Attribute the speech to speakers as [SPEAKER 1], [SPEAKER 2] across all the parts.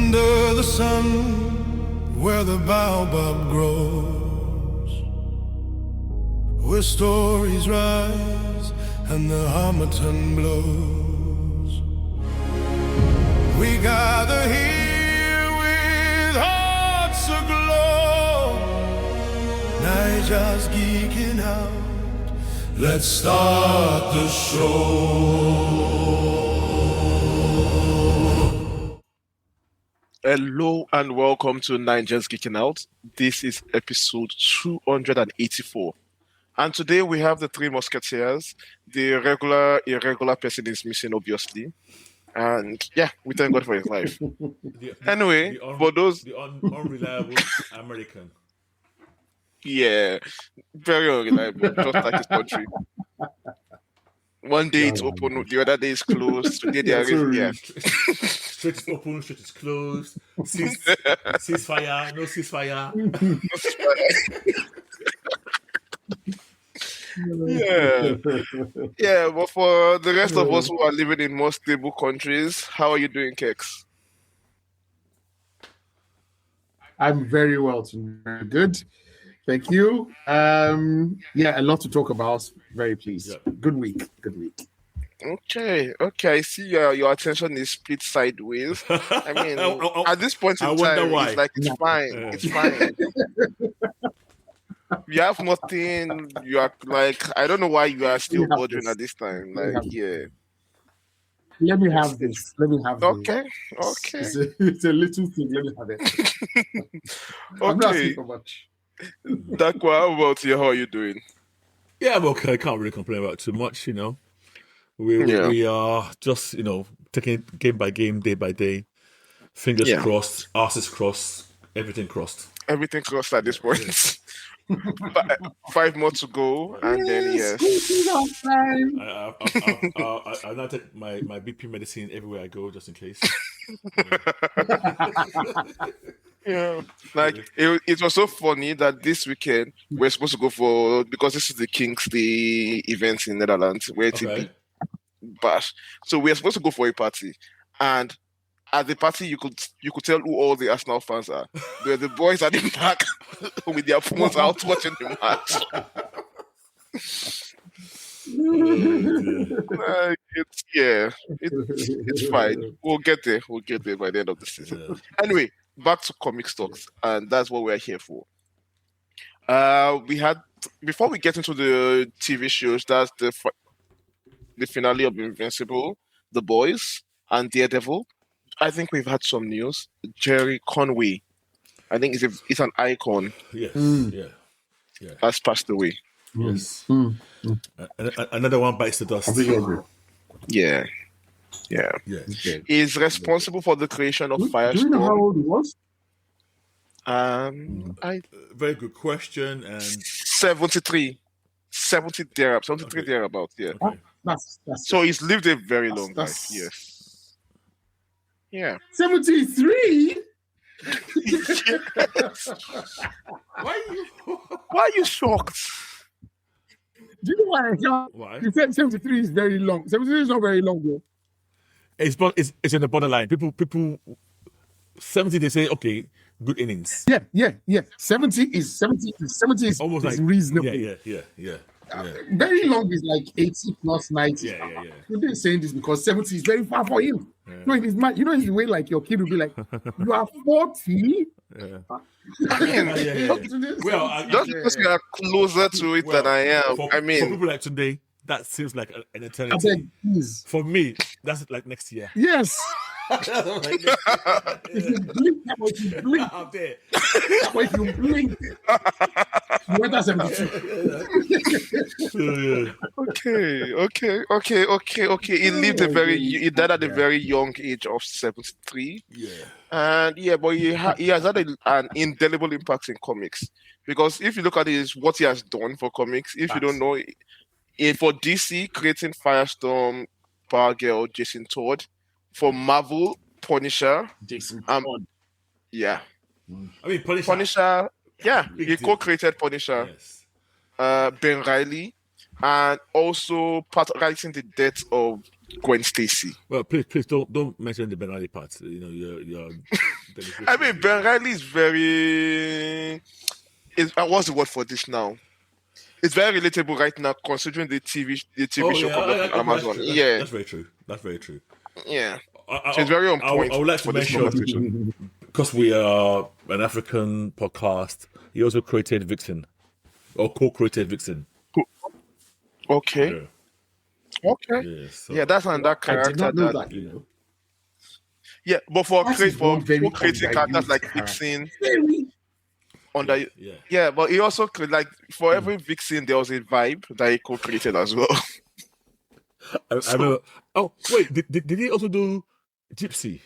[SPEAKER 1] Under the sun, where the baobab grows, where stories rise and the harmattan blows, we gather here with hearts aglow. Niger's geeking out. Let's start the show.
[SPEAKER 2] Hello and welcome to Niger's Geeking Out. This is episode 284. And today we have the three musketeers. The regular, irregular person is missing, obviously. And yeah, we thank God for his life. Anyway, for those...
[SPEAKER 3] The unreliable American.
[SPEAKER 2] Yeah, very unreliable, just like his country. One day it's open, the other day it's closed. Today they are... Yeah.
[SPEAKER 3] Straight is open, straight is closed. Ceasefire, no ceasefire.
[SPEAKER 2] Yeah, but for the rest of us who are living in more stable countries, how are you doing, Kex?
[SPEAKER 4] I'm very well, very good. Thank you. Yeah, a lot to talk about. Very pleased.
[SPEAKER 3] Yeah.
[SPEAKER 4] Good week.
[SPEAKER 2] Okay. I see your attention is split sideways. I mean, at this point in time,
[SPEAKER 3] why.
[SPEAKER 2] it's like it's fine. It's fine. You have nothing. You are like, I don't know why you are still bothering at this time. Like, yeah.
[SPEAKER 4] Let me have this.
[SPEAKER 2] Okay.
[SPEAKER 4] It's a little thing. Let me have it. I'm not asking for much.
[SPEAKER 2] Dakwa, how about you? How are you doing?
[SPEAKER 3] Yeah, I'm okay. I can't really complain about too much, We are just, taking it game by game, day by day. Fingers crossed, asses crossed, everything crossed.
[SPEAKER 2] Everything crossed at this point. 5 more to go, and then yes.
[SPEAKER 3] I'll now take my BP medicine everywhere I go, just in case.
[SPEAKER 2] Yeah, like it was so funny that this weekend we're supposed to go for, because this is the Kingsley event in Netherlands where it's a big bash. So we're supposed to go for a party, and at the party you could tell who all the Arsenal fans are. They're the boys at the back with their phones out watching the match. It's fine. We'll get there by the end of the season. Anyway, back to comic stocks, and that's what we're here for. We had, before we get into the TV shows, that's the finale of Invincible, The Boys, and Daredevil. I think we've had some news. Jerry Conway, I think it's an icon.
[SPEAKER 3] Yes, yeah.
[SPEAKER 2] Has passed away.
[SPEAKER 3] Yes. Another one bites the dust.
[SPEAKER 2] Yeah. He's responsible for the creation of Firestorm.
[SPEAKER 4] Do you know how old he was?
[SPEAKER 3] Very good question. And
[SPEAKER 2] 73 thereabouts. Yeah.
[SPEAKER 4] Okay.
[SPEAKER 2] So he's lived a very long life. Yes. Yeah.
[SPEAKER 4] 73.
[SPEAKER 2] Why are you shocked?
[SPEAKER 4] Do you know why? You said 73 is very long. 73 is not very long, though.
[SPEAKER 3] It's in the borderline. People 70, they say, okay, good innings.
[SPEAKER 4] Yeah. 70 is almost like reasonable.
[SPEAKER 3] Yeah.
[SPEAKER 4] Very long is like 80 plus 90.
[SPEAKER 3] Yeah.
[SPEAKER 4] You've been saying this because 70 is very far for him.
[SPEAKER 3] Yeah.
[SPEAKER 4] No, in his mind, in the way like your kid will be like, you are 40?
[SPEAKER 3] Yeah.
[SPEAKER 2] Well, just because you are closer to it than I am.
[SPEAKER 3] For people like today, that seems like an eternity. For me, that's like next year.
[SPEAKER 4] Yes. If you blink,
[SPEAKER 3] out there.
[SPEAKER 4] If you blink, you enter 72.
[SPEAKER 2] Okay. He died at a very young age of 73.
[SPEAKER 3] Yeah.
[SPEAKER 2] And but he has had an indelible impact in comics, because if you look at what he has done for comics, if you don't know, for DC, creating Firestorm, Power Girl, Jason Todd. For Marvel, Punisher.
[SPEAKER 4] Jason Todd.
[SPEAKER 2] Yeah.
[SPEAKER 3] I mean,
[SPEAKER 2] Punisher. Yeah, he co-created Punisher.
[SPEAKER 3] Yes.
[SPEAKER 2] Ben Reilly, and also writing the death of Gwen Stacy.
[SPEAKER 3] Well, please don't mention the Ben Riley part. You know, you're
[SPEAKER 2] I mean, Ben Riley is very. What's the word for this now? It's very relatable right now, considering the TV show coming on Amazon.
[SPEAKER 3] That's very true. That's very true.
[SPEAKER 2] Yeah, so it's very on point.
[SPEAKER 3] I would like to mention, because we are an African podcast, he also created Vixen, or co-created Vixen.
[SPEAKER 2] Okay.
[SPEAKER 3] Yeah.
[SPEAKER 2] Okay.
[SPEAKER 3] Yeah, so.
[SPEAKER 2] Yeah, that's another character.
[SPEAKER 4] I did not know that, you know.
[SPEAKER 2] Yeah, but for creating characters like Vixen, but he also like for every Vixen there was a vibe that he co-created as well.
[SPEAKER 3] I remember. Oh wait, did he also do Gypsy?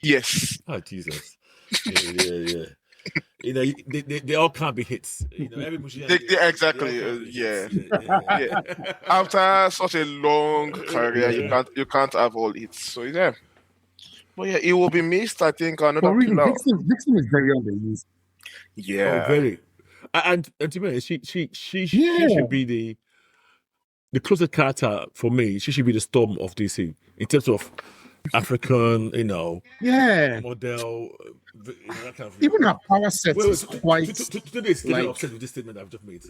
[SPEAKER 2] Yes.
[SPEAKER 3] Oh Jesus. Yeah. You know, they all can't be hits. You know, every movie.
[SPEAKER 2] Exactly. Yeah. After such a long career, you can't have all hits. So yeah. But yeah, it will be missed. I think another.
[SPEAKER 4] Really, Vixen is very underused.
[SPEAKER 2] Yeah.
[SPEAKER 3] Oh, very. And to me, she should be the closest character for me. She should be the Storm of DC in terms of African, you know, model. That kind of,
[SPEAKER 4] even her power set is quite.
[SPEAKER 3] To this, like, upset with this statement I've just made.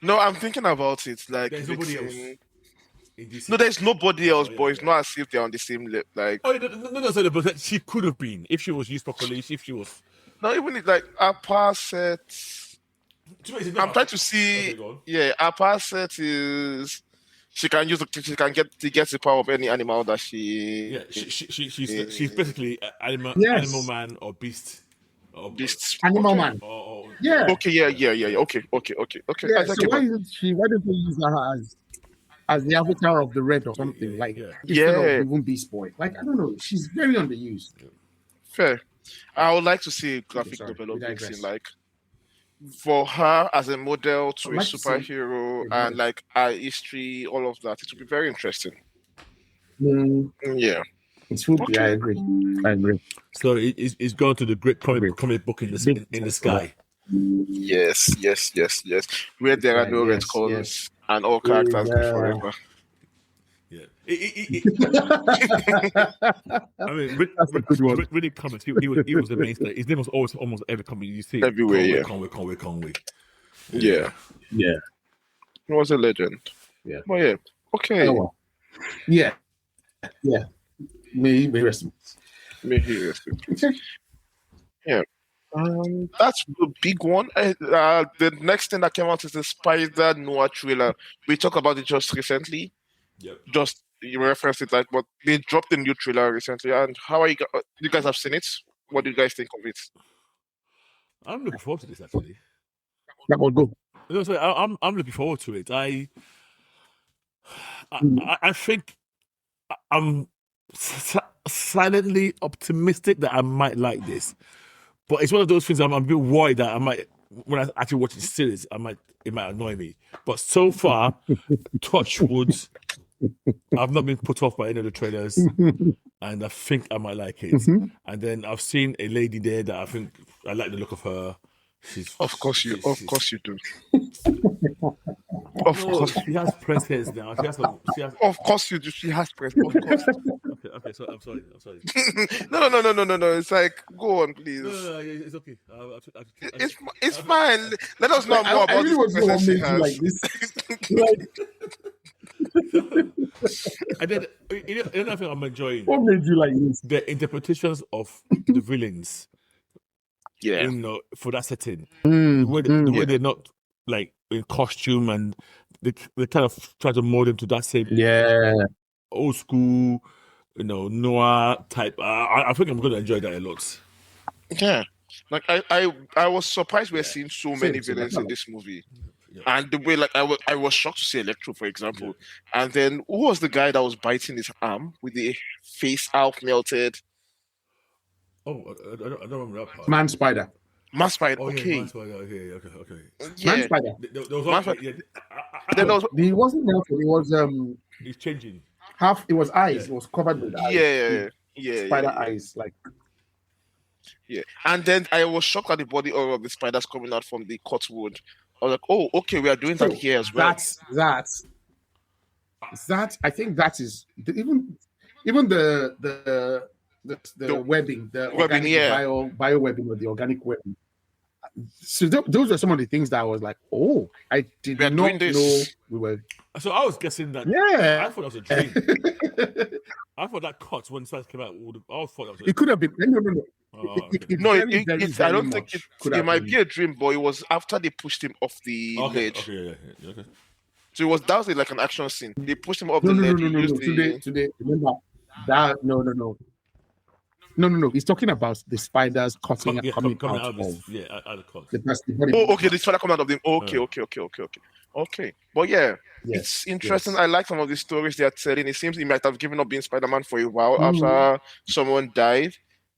[SPEAKER 2] No, I'm thinking about it. Like,
[SPEAKER 3] there's nobody else.
[SPEAKER 2] No, there's nobody else, but it's not as if they're on the same level. Like,
[SPEAKER 3] no, but she could have been if she was used properly. If she was.
[SPEAKER 2] No, even if, like our power set. I'm trying to see. Our power set is she can get the power of any animal that she.
[SPEAKER 3] Yeah, she's basically animal man or beast.
[SPEAKER 4] Animal man.
[SPEAKER 2] Yeah. Okay. Yeah. Okay.
[SPEAKER 4] Yeah, so why don't we use her as the avatar of the red or something instead of even Beast Boy? Like, I don't know. She's very underused.
[SPEAKER 2] Fair. I would like to see a graphic novel of Vixen, like for her as a model to a superhero and like her history, all of that. It would be very interesting. Yeah.
[SPEAKER 4] It would be. I agree.
[SPEAKER 3] So it's gone to the great comic book in the sky.
[SPEAKER 2] Yes. Where there are no red colors and all characters live forever.
[SPEAKER 3] Yeah. I mean, when it comes, he was the mainstay. His name was always almost every company you see.
[SPEAKER 2] Everywhere,
[SPEAKER 3] Conway.
[SPEAKER 2] Yeah. He was a legend.
[SPEAKER 4] Yeah.
[SPEAKER 2] But yeah. Okay.
[SPEAKER 4] Oh, well. Yeah. May rest in peace.
[SPEAKER 2] May he rest in peace. Yeah. That's the big one. The next thing that came out is the Spider Noir trailer. We talked about it just recently.
[SPEAKER 3] Yep.
[SPEAKER 2] Just you referenced it, but they dropped a new trailer recently. And how are you? You guys have seen it? What do you guys think of it?
[SPEAKER 3] I'm looking forward to this actually.
[SPEAKER 4] That will go.
[SPEAKER 3] So I'm looking forward to it. I think I'm silently optimistic that I might like this, but it's one of those things I'm a bit worried that I might, when I actually watch the series, it might annoy me. But so far, touch wood, I've not been put off by any of the trailers, and I think I might like it. And then I've seen a lady there that I think I like the look of her.
[SPEAKER 2] Of course you do.
[SPEAKER 3] Of course, she has press hairs now.
[SPEAKER 2] Of course you do. She has press. Of course.
[SPEAKER 3] Okay. So I'm sorry.
[SPEAKER 2] No. It's like, go on, please.
[SPEAKER 3] No, it's okay.
[SPEAKER 2] It's fine. Let us know more about this person she has. Like this.
[SPEAKER 3] And then another thing I'm enjoying.
[SPEAKER 4] What made you like this?
[SPEAKER 3] The interpretations of the villains.
[SPEAKER 2] Yeah.
[SPEAKER 3] You know, for that setting. The way they're not like in costume, and they kind of try to mold them to that same old school, you know, noir type. I think I'm going to enjoy that a lot.
[SPEAKER 2] Yeah. Like I was surprised we're seeing so many villains in this movie. Yeah. And the way, like, I was shocked to see Electro, for example. Yeah. And then who was the guy that was biting his arm with the face half melted?
[SPEAKER 3] Oh, I don't remember that part.
[SPEAKER 4] Man Spider.
[SPEAKER 2] Okay.
[SPEAKER 3] Man Spider. Okay.
[SPEAKER 4] Yeah. Man Spider.
[SPEAKER 2] There was
[SPEAKER 4] he wasn't melted. It was
[SPEAKER 3] He's changing.
[SPEAKER 4] Half. It was eyes. It was covered with eyes.
[SPEAKER 2] Yeah.
[SPEAKER 4] Spider eyes, like.
[SPEAKER 2] Yeah, and then I was shocked at the body odor of the spiders coming out from the cut wood. I was like, oh, okay, we are doing that here as well.
[SPEAKER 4] I think that is even the webbing, the organic bio webbing or the organic webbing. So those are some of the things that I was like, oh, I did not know we were.
[SPEAKER 3] So I was guessing that.
[SPEAKER 4] Yeah,
[SPEAKER 3] I thought that was a dream. I thought that cut when it came out. I thought that was.
[SPEAKER 4] It could have been. No.
[SPEAKER 2] I don't think it might be a dream, but it was after they pushed him off the ledge.
[SPEAKER 3] Okay.
[SPEAKER 2] So that was like an action scene. They pushed him off the ledge.
[SPEAKER 4] No. Today, remember that? No. He's talking about the spiders coming out of
[SPEAKER 3] the cut.
[SPEAKER 2] The spider coming out of them. Okay. But it's interesting. I like some of the stories they are telling. It seems he might have given up being Spider-Man for a while after someone died,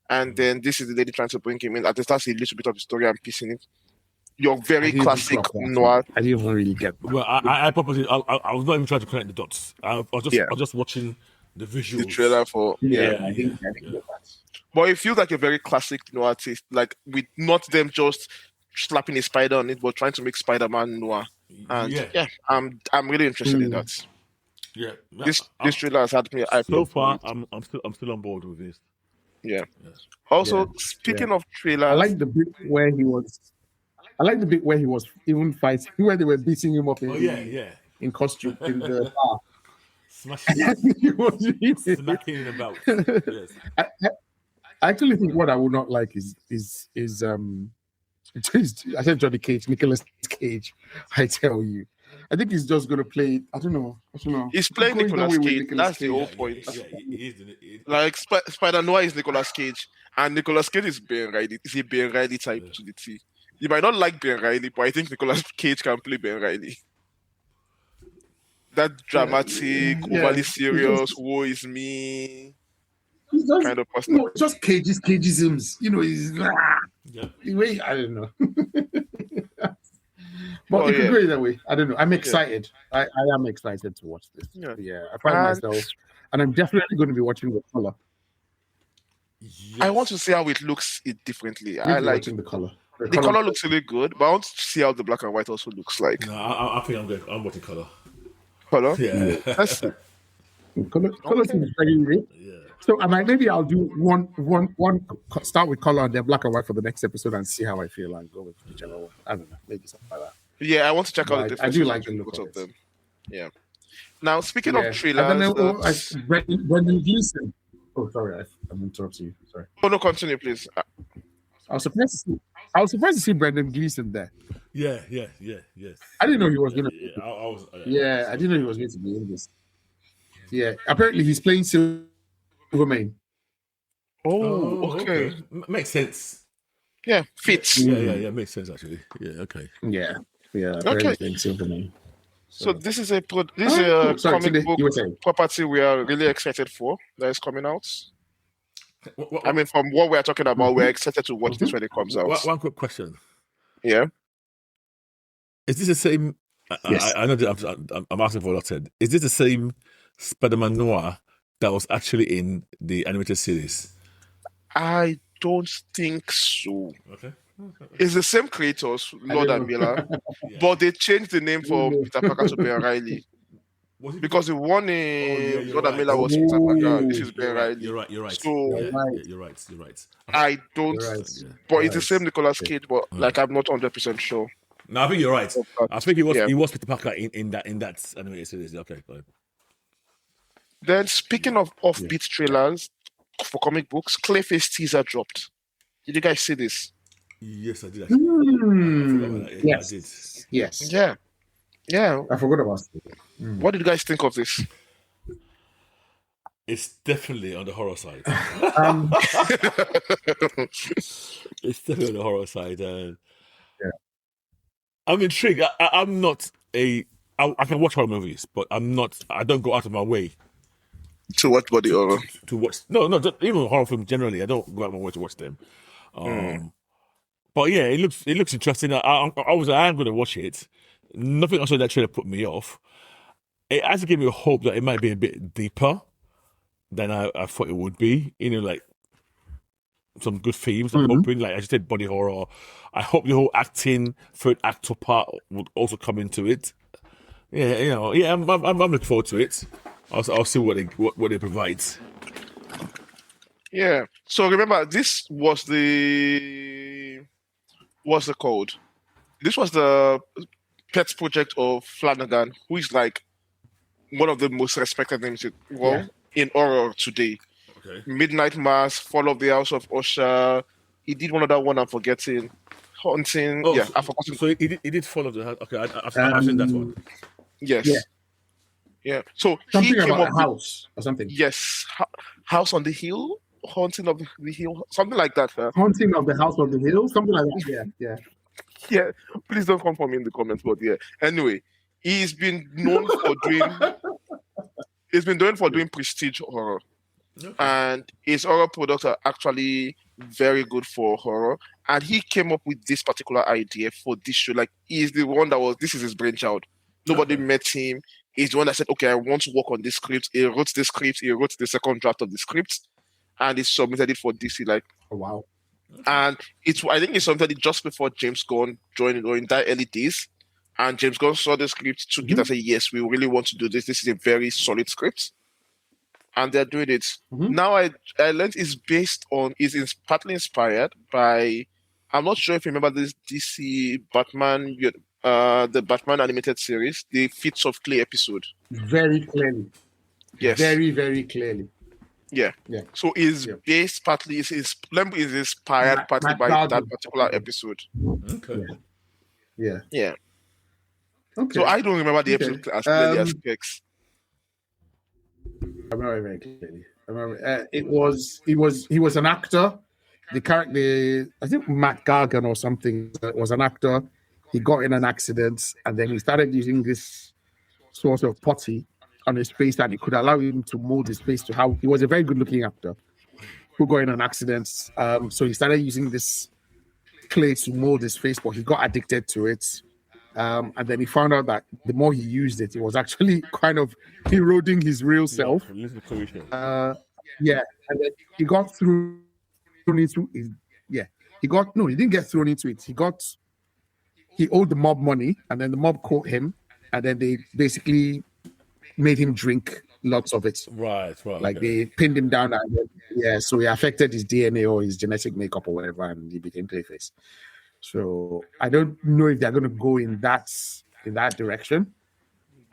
[SPEAKER 2] and then this is the lady trying to bring him in. At least that's a little bit of the story I'm piecing it. Your very classic noir.
[SPEAKER 4] I didn't even really get that.
[SPEAKER 3] Well, I purposely I was not even trying to connect the dots. I was just watching the visuals.
[SPEAKER 2] The trailer for
[SPEAKER 4] I think that.
[SPEAKER 2] But it feels like a very classic noir taste, like with not them just slapping a spider on it, but trying to make Spider-Man noir. And I'm really interested in that.
[SPEAKER 3] Yeah,
[SPEAKER 2] this trailer has had me.
[SPEAKER 3] So far, I'm still on board with this.
[SPEAKER 2] Yeah. Also, speaking of trailers,
[SPEAKER 4] I like the bit where he was even fighting, where they were beating him up in costume in the bar.
[SPEAKER 3] Smashing him about. Yes.
[SPEAKER 4] I actually think what I would not like is I said Johnny Cage, Nicolas Cage. I tell you, I think he's just gonna play. I don't know.
[SPEAKER 2] He's playing Nicolas Cage. That's the whole point. Like Spider Noir is Nicolas Cage, and Nicolas Cage is Ben Reilly. Is a Ben Reilly type to the T. You might not like Ben Reilly, but I think Nicolas Cage can play Ben Reilly. That dramatic, overly serious, woe is me kind of person.
[SPEAKER 4] No, just cageisms. He's I don't know. But it could go either way. I don't know. I'm excited. I am excited to watch this. Yeah, I find myself, and I'm definitely going to be watching with color.
[SPEAKER 2] Yes. I want to see how it looks differently. I like
[SPEAKER 4] watching the color.
[SPEAKER 2] The color looks really good, but I want to see how the black and white also looks like.
[SPEAKER 3] No, I think I'm good. I'm watching color.
[SPEAKER 2] Color?
[SPEAKER 3] Yeah.
[SPEAKER 4] Color seems very good.
[SPEAKER 3] Yeah.
[SPEAKER 4] So maybe I'll do one start with color and then black and white for the next episode and see how I feel and go with whichever one. I don't know, maybe something like that.
[SPEAKER 2] Yeah, I want to check out the difference.
[SPEAKER 4] I do like the look
[SPEAKER 2] of them. Yeah. Now, speaking of trailers,
[SPEAKER 4] and then Brendan Gleeson. Oh, sorry, I'm interrupting you. Sorry.
[SPEAKER 2] Oh no, continue, please.
[SPEAKER 4] I was surprised to see Brendan Gleeson there.
[SPEAKER 3] Yes.
[SPEAKER 4] I didn't know he was going to.
[SPEAKER 3] I
[SPEAKER 4] didn't know he was going to be in this. Yeah, apparently he's playing Silvermane.
[SPEAKER 2] Oh, okay.
[SPEAKER 3] Makes sense.
[SPEAKER 2] Yeah, fits.
[SPEAKER 3] Yeah, makes sense actually. Yeah, okay.
[SPEAKER 4] Yeah.
[SPEAKER 2] Okay.
[SPEAKER 4] Playing Silvermane.
[SPEAKER 2] So this is a comic book property we are really excited for that is coming out. I mean, from what we are talking about, we're excited to watch this when it comes out.
[SPEAKER 3] One quick question.
[SPEAKER 2] Yeah.
[SPEAKER 3] Is this the same?
[SPEAKER 4] Yes.
[SPEAKER 3] I know that I'm asking for a lot. Is this the same Spider-Man Noir that was actually in the animated series?
[SPEAKER 2] I don't think so.
[SPEAKER 3] Okay.
[SPEAKER 2] It's the same creators, Lord and Miller, but they changed the name for Peter Parker to Ben Reilly. Because the one in Lord and Miller was Peter Parker. This is Ben Reilly.
[SPEAKER 3] You're right.
[SPEAKER 2] So
[SPEAKER 3] you're right.
[SPEAKER 2] I don't. But it's the same Nicolas Cage, but I'm not 100% sure.
[SPEAKER 3] No, I think you're right. I think he was Peter Parker in that animated series. Okay, fine.
[SPEAKER 2] Then speaking of offbeat trailers for comic books, Clayface teaser dropped. Did you guys see this?
[SPEAKER 3] Yes, I did.
[SPEAKER 4] Yes.
[SPEAKER 3] I did.
[SPEAKER 4] Yes.
[SPEAKER 2] Yeah.
[SPEAKER 4] I forgot about it.
[SPEAKER 2] What did you guys think of this?
[SPEAKER 3] It's definitely on the horror side. It's definitely on the horror side. I'm intrigued. I'm not I can watch horror movies, but I don't go out of my way
[SPEAKER 2] to watch body horror.
[SPEAKER 3] To watch even horror films generally. I don't go out of my way to watch them. But yeah, it looks interesting. I am going to watch it. Nothing else on that trailer put me off. It actually gave me hope that it might be a bit deeper than I thought it would be. Like some good themes. I'm hoping, like I just said, body horror. I hope the whole acting, third actor part would also come into it. I'm looking forward to it. I'll see what it provides.
[SPEAKER 2] Yeah. So remember, this was what's it called? This was the pet project of Flanagan, who is like one of the most respected names in horror today.
[SPEAKER 3] Okay.
[SPEAKER 2] Midnight Mass, Fall of the House of Usher. He did one other one I'm forgetting. Haunting.
[SPEAKER 3] Oh,
[SPEAKER 2] yeah, I forgot.
[SPEAKER 3] So he did Fall of the House. Okay, I've seen that one.
[SPEAKER 2] Yes. Yeah. So
[SPEAKER 4] something
[SPEAKER 2] he came
[SPEAKER 4] about
[SPEAKER 2] up
[SPEAKER 4] a house or something.
[SPEAKER 2] Yes, House on the Hill, Haunting of the Hill, something like that.
[SPEAKER 4] Haunting of the House on the Hill, something like that. Yeah.
[SPEAKER 2] Yeah. Please don't come for me in the comments, but yeah. Anyway, he's been known for doing. He's been known for doing prestige horror, and his horror products are actually very good for horror. And he came up with this particular idea for this show. Like, he's the one this is his brainchild. Nobody met him. He's the one that said, okay, I want to work on this script. He wrote the script. He wrote the second draft of the script, and he submitted it for DC. Like,
[SPEAKER 4] oh, wow.
[SPEAKER 2] And I think he submitted it just before James Gunn joined, or in that early days. And James Gunn saw the script, took it and said, yes, we really want to do this. This is a very solid script. And they're doing it. Now I learned it's partly inspired by, I'm not sure if you remember this DC Batman, the Batman animated series, the Feats of Clay episode.
[SPEAKER 4] Very clearly.
[SPEAKER 2] Yes.
[SPEAKER 4] Very, very clearly.
[SPEAKER 2] Yeah. So it's based partly, is inspired partly by that particular episode.
[SPEAKER 3] Okay.
[SPEAKER 4] Yeah. Okay.
[SPEAKER 2] So I don't remember the episode as clearly as Pex.
[SPEAKER 4] I remember very clearly. I remember he was an actor. The character, I think Matt Gargan or something, was an actor. He got in an accident, and then he started using this sort of putty on his face that it could allow him to mold his face to how he was a very good-looking actor who got in an accident. So he started using this clay to mold his face, but he got addicted to it. And then he found out that the more he used it, it was actually kind of eroding his real self. And then he got thrown into it. He didn't get thrown into it. He owed the mob money, and then the mob caught him, and then they basically made him drink lots of it.
[SPEAKER 3] Right.
[SPEAKER 4] Like they pinned him down, and then, so he affected his DNA or his genetic makeup or whatever, and he became Clayface. So I don't know if they're going to go in that direction.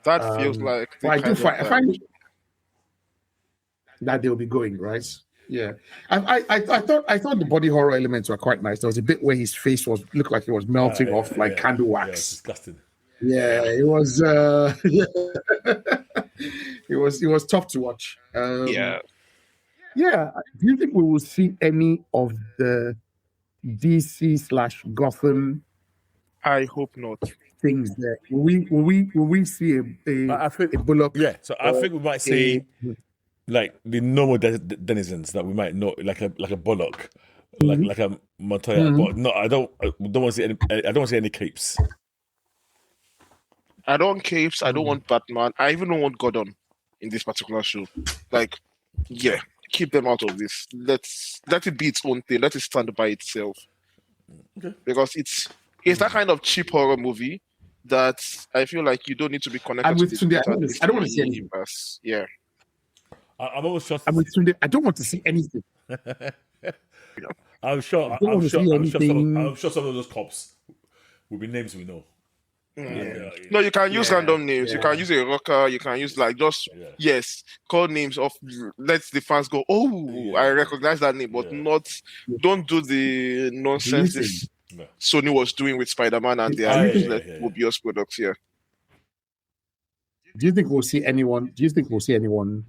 [SPEAKER 2] That feels like.
[SPEAKER 4] I find that they'll be going right. Yeah, I thought the body horror elements were quite nice. There was a bit where his face looked like it was melting off like candle wax.
[SPEAKER 3] Yeah, disgusting.
[SPEAKER 4] Yeah, it was. It was tough to watch. Yeah. Do you think we will see any of the DC/Gotham?
[SPEAKER 2] I hope not.
[SPEAKER 4] Things there. Will we see a Bullock?
[SPEAKER 3] Yeah, so I think we might see like the normal denizens that we might know, like a Bullock, like a Montoya. But no, I don't want to see any. I don't want to see any capes.
[SPEAKER 2] I don't want capes. I don't want Batman. I even don't want Gordon in this particular show. Like, keep them out of this. Let it be its own thing. Let it stand by itself. Okay. Because it's that kind of cheap horror movie that I feel like you don't need to be connected to this.
[SPEAKER 4] I don't want to see anything.
[SPEAKER 2] Yeah.
[SPEAKER 3] I'm almost sure.
[SPEAKER 4] I'm with Tunde. I don't want to see anything.
[SPEAKER 3] I'm sure some of those cops will be names we know.
[SPEAKER 2] No, you can use random names. You can use a rocker. You can use call names of. Let the fans go. Oh, I recognize that name, but don't do the nonsense this Sony was doing with Spider-Man and their Mobius products here.
[SPEAKER 4] Do you think we'll see anyone? Do you think we'll see anyone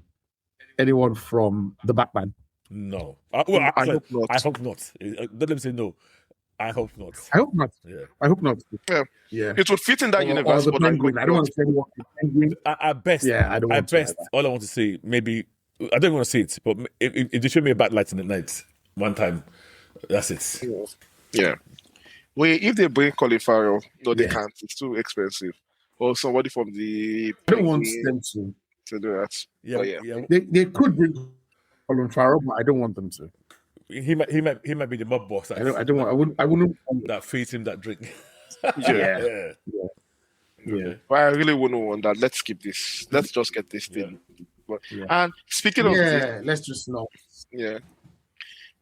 [SPEAKER 4] from the Batman?
[SPEAKER 3] No. I hope not. I hope not. Don't let me say no. I hope not.
[SPEAKER 4] I hope not.
[SPEAKER 3] Yeah.
[SPEAKER 4] I hope not.
[SPEAKER 2] Yeah. It would fit in that universe.
[SPEAKER 4] Or the Penguin. I don't want to see anyone. Penguin.
[SPEAKER 3] At best.
[SPEAKER 4] Yeah, I don't want to. At best,
[SPEAKER 3] all I want to see, maybe, I don't want to see it, but if they show me a Batlight in the night one time, that's it.
[SPEAKER 2] Yeah. Wait, if they bring Colin Farrell, no, they can't. It's too expensive. Or somebody from the.
[SPEAKER 4] I don't want them to
[SPEAKER 2] do that.
[SPEAKER 3] Yeah.
[SPEAKER 4] They could bring Colin Farrell, but I don't want them to.
[SPEAKER 3] He might be the mob boss.
[SPEAKER 4] I wouldn't.
[SPEAKER 3] That feeds him that drink.
[SPEAKER 4] Yeah. Yeah.
[SPEAKER 2] But I really wouldn't want that. Let's skip this. Let's just get this thing. And speaking of this,
[SPEAKER 4] let's just know.
[SPEAKER 2] Yeah.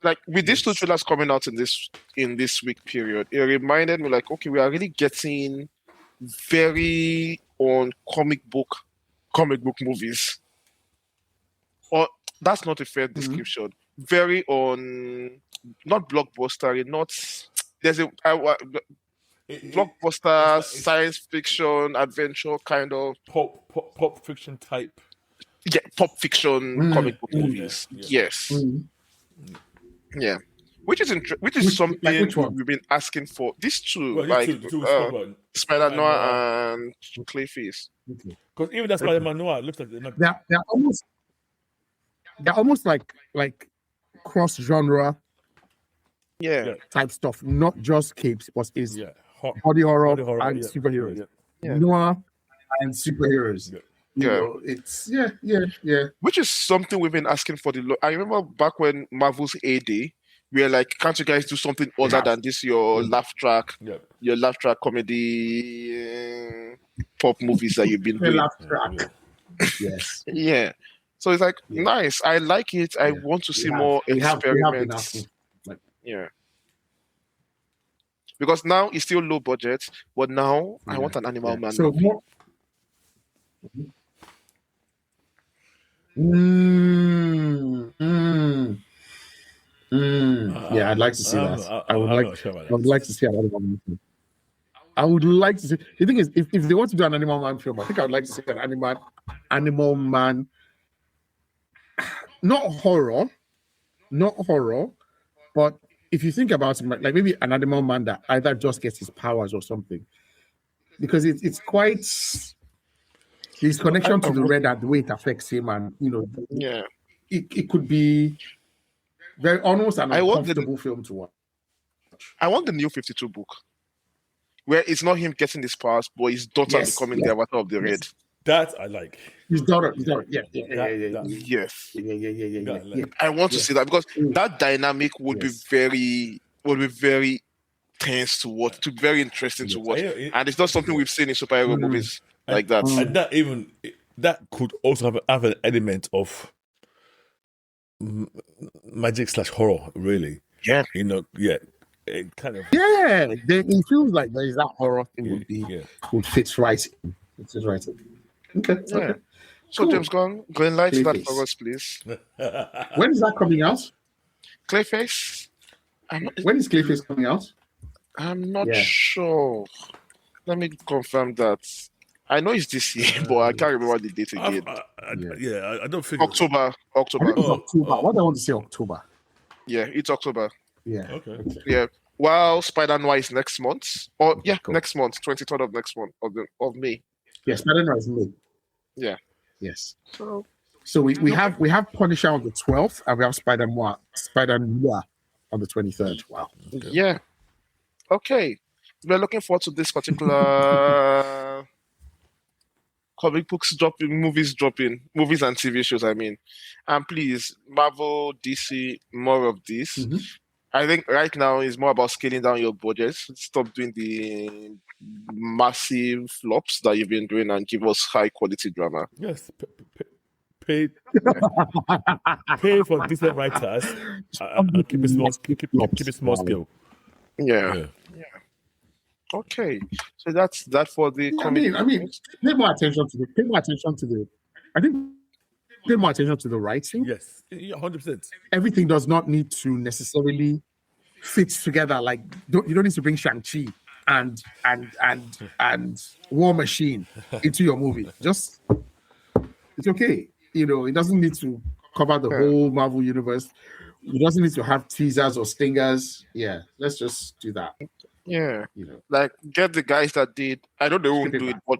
[SPEAKER 2] Like with these two trailers coming out in this week period, it reminded me like, okay, we are really getting very on comic book movies. Or that's not a fair description. Very on not blockbuster, not there's a blockbuster science fiction adventure kind of
[SPEAKER 3] pop fiction type.
[SPEAKER 2] Yeah, pop fiction comic book movies. Yes. Yeah. Which is something we've been asking for. These two, Spider Noir and Clayface.
[SPEAKER 3] Because even that Spider Noir looks like
[SPEAKER 4] they're almost like cross genre type stuff, not just capes, but is body horror and superheroes. Noir and superheroes. You know, it's which is something we've been asking for. I remember back when Marvel's AD, we were like, can't you guys do something other than this? Your laugh track comedy pop movies that you've been doing. Laugh track. Yes.
[SPEAKER 2] Yeah. So it's like nice. I like it. I want to see more experiments. Because now it's still low budget, but now I want an Animal Man.
[SPEAKER 4] So I'd like to see that. I would like to see an Animal Man film. I would like to see. The thing is, if they want to do an Animal Man film, I think I would like to see an Animal Man. Not horror, but if you think about it, like maybe an Animal Man that either just gets his powers or something, because it's quite his connection to the red and the way it affects him, and it could be very almost an uncomfortable film to watch.
[SPEAKER 2] I want the New 52 book, where it's not him getting his powers, but his daughter becoming the avatar of the red.
[SPEAKER 3] That I like.
[SPEAKER 4] His daughter. Yes.
[SPEAKER 2] I want to see that because that dynamic would be very tense to watch, very interesting to watch, and it's not something we've seen in superhero movies like that.
[SPEAKER 3] And that could also have an element of magic / horror, really.
[SPEAKER 2] Yeah,
[SPEAKER 3] it kind of.
[SPEAKER 4] Yeah, it feels like there is that horror thing would fit right. It is right. Okay.
[SPEAKER 2] So cool. James, go and light that for us, please.
[SPEAKER 4] When is that coming out?
[SPEAKER 2] Clayface.
[SPEAKER 4] When is Clayface coming out?
[SPEAKER 2] I'm not sure. Let me confirm that. I know it's this year, but I can't remember the date again.
[SPEAKER 3] I don't think
[SPEAKER 2] October.
[SPEAKER 4] October. What I want to say October.
[SPEAKER 2] Yeah, it's October.
[SPEAKER 4] Yeah.
[SPEAKER 3] Okay.
[SPEAKER 2] Yeah. While Spider Noir is next month. Next month, 23rd of next month of May.
[SPEAKER 4] Yes, Spider Noir is May.
[SPEAKER 2] Yeah.
[SPEAKER 4] Yes. So we have Punisher on the 12th, and we have Spider Noir on the 23rd. Wow.
[SPEAKER 2] Okay. Yeah. Okay. We're looking forward to this particular comic books movies and TV shows, I mean. And please, Marvel, DC, more of this.
[SPEAKER 4] Mm-hmm.
[SPEAKER 2] I think right now is more about scaling down your budgets. Stop doing the massive flops that you've been doing and give us high quality drama.
[SPEAKER 3] Yes, pay for decent writers and keep it small. Keep it small scale.
[SPEAKER 2] Yeah. Okay, so that's that for the.
[SPEAKER 4] I mean, pay more attention to the. I think pay more attention to the writing.
[SPEAKER 3] Yes, 100%.
[SPEAKER 4] Everything does not need to necessarily fit together. Like you don't need to bring Shang-Chi and War Machine into your movie. Just it's okay. It doesn't need to cover the whole Marvel universe. It doesn't need to have teasers or stingers. Yeah, let's just do that.
[SPEAKER 2] Yeah, like get the guys that did. I know they won't do it, but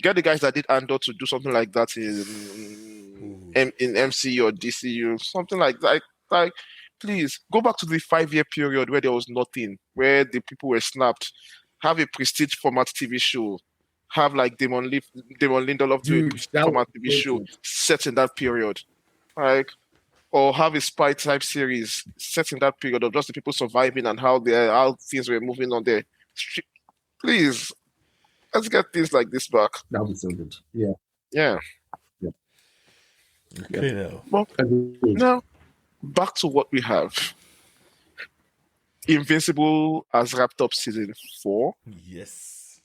[SPEAKER 2] get the guys that did Andor to do something like that in MCU or DCU, something like that. Like, please go back to the 5-year period where there was nothing, where the people were snapped. Have a prestige format TV show. Have like Damon Lindelof do a format TV show set in that period, like. Or have a spy type series set in that period of just the people surviving and how things were moving on there. Please, Let's get things like this back.
[SPEAKER 4] That would be so good. Yeah.
[SPEAKER 2] Yeah.
[SPEAKER 3] Okay, now.
[SPEAKER 2] Well, now back to what we have. Invincible has wrapped up season 4.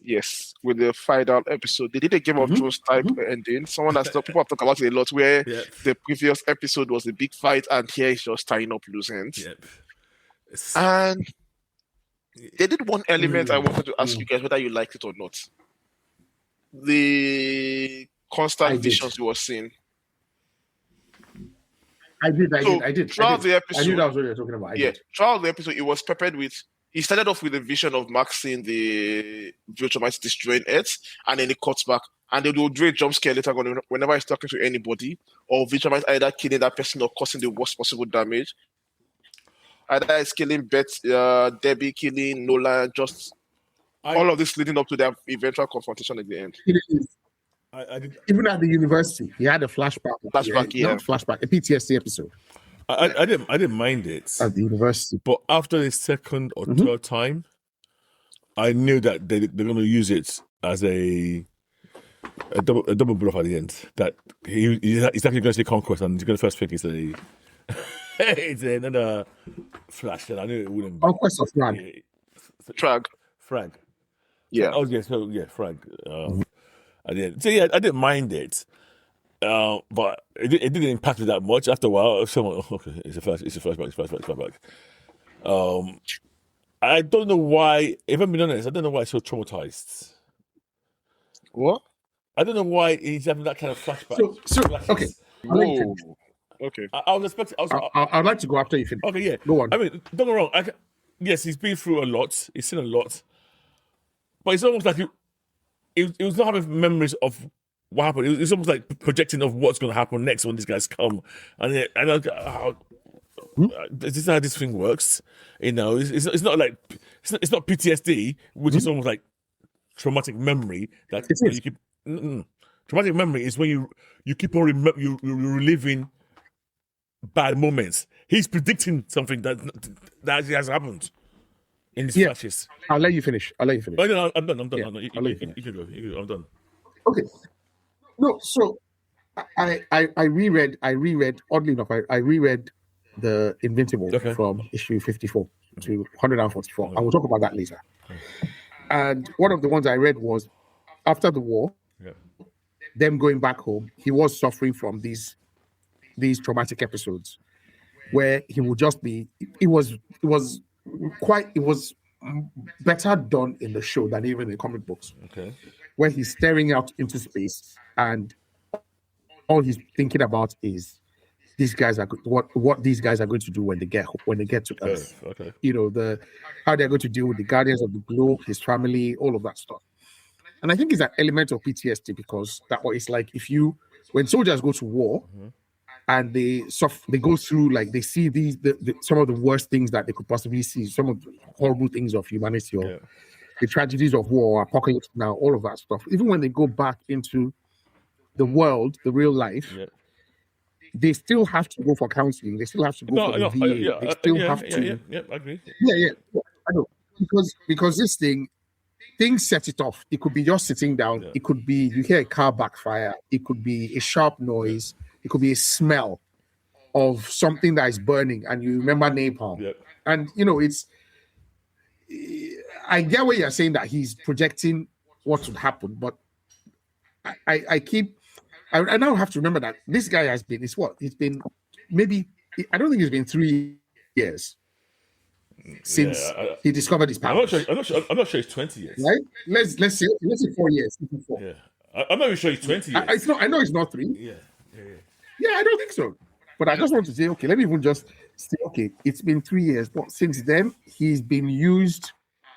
[SPEAKER 2] Yes, with the final episode. They did a Game of Thrones type ending. People have talked about it a lot, where the previous episode was a big fight, and here it's just tying up loose ends. And they did one element I wanted to ask you guys whether you liked it or not. The constant visions you were seeing.
[SPEAKER 4] I did.
[SPEAKER 2] Throughout the episode,
[SPEAKER 4] I knew that was what you were talking about.
[SPEAKER 2] Throughout the episode, it was peppered with. He started off with a vision of Max seeing the Viltrumites destroying Earth, and then he cuts back, and they will do a jump scare later on whenever he's talking to anybody, or Viltrumites either killing that person or causing the worst possible damage. Either it's killing Beth, Debbie, killing Nolan, all of this leading up to their eventual confrontation at the end.
[SPEAKER 4] Even at the university, he had a flashback. Not flashback, a PTSD episode.
[SPEAKER 3] I didn't mind it
[SPEAKER 4] at the university,
[SPEAKER 3] but after the second or third time, I knew that they're going to use it as a double bluff at the end. That he's actually going to say conquest, and he's going to first pick it's another flash. And I knew it wouldn't.
[SPEAKER 4] Conquest of Frag.
[SPEAKER 3] Frag.
[SPEAKER 2] Yeah.
[SPEAKER 3] Oh yeah. So yeah, Frag. At the end. So yeah, I didn't mind it. But it didn't impact me that much. After a while, someone, okay, it's a flashback. I don't know why. If I'm being honest, I don't know why it's so traumatized.
[SPEAKER 2] What?
[SPEAKER 3] I don't know why he's having that kind of flashback.
[SPEAKER 4] So okay.
[SPEAKER 2] Okay.
[SPEAKER 3] I was expecting.
[SPEAKER 4] I'd like to go after you finish.
[SPEAKER 3] Okay, yeah.
[SPEAKER 4] Go on.
[SPEAKER 3] I mean, don't get me wrong. Yes, he's been through a lot. He's seen a lot. But it's almost like he was not having memories of what happened. It's almost like projecting of what's going to happen next when these guys come. And I go, this is how this thing works. You know, it's not like it's not PTSD, which is almost like traumatic memory. That you keep. Traumatic memory is when you keep on you're reliving bad moments. He's predicting something that actually has happened in these flashes.
[SPEAKER 4] I'll let you finish.
[SPEAKER 3] Oh, no, I'm done.
[SPEAKER 4] Yeah,
[SPEAKER 3] I'll let you can go. I'm done.
[SPEAKER 4] Okay. No, so I reread. Oddly enough, I reread the Invincible from issue 54 to 144. I will talk about that later. And one of the ones I read was after the war, them going back home. He was suffering from these traumatic episodes where he would just be. It was better done in the show than even in the comic books.
[SPEAKER 3] Okay.
[SPEAKER 4] Where he's staring out into space and all he's thinking about is these guys are what these guys are going to do when they get to Earth.
[SPEAKER 3] Okay.
[SPEAKER 4] You know, how they're going to deal with the Guardians of the Globe, his family, all of that stuff. And I think it's an element of PTSD because it's like when soldiers go to war and they go through, like, they see some of the worst things that they could possibly see, some of the horrible things of humanity or the tragedies of war, apocalypse now, all of that stuff. Even when they go back into the world, the real life, they still have to go for counseling. They still have to go for the VA. They still have to.
[SPEAKER 3] Yeah, I agree.
[SPEAKER 4] Yeah, I know. Because this things set it off. It could be just sitting down. It could be you hear a car backfire. It could be a sharp noise. It could be a smell of something that is burning, and you remember napalm. And I get what you're saying, that he's projecting what would happen, but I now have to remember that this guy has been. It's been maybe. I don't think it's been 3 years since he discovered his powers.
[SPEAKER 3] I'm not sure it's 20 years.
[SPEAKER 4] Right? Let's say 4 years.
[SPEAKER 3] Yeah, I'm not even sure it's 20 years.
[SPEAKER 4] I know it's not 3.
[SPEAKER 3] Yeah,
[SPEAKER 4] I don't think so. But I just want to say, okay, let me even just say, okay, it's been 3 years, but since then he's been used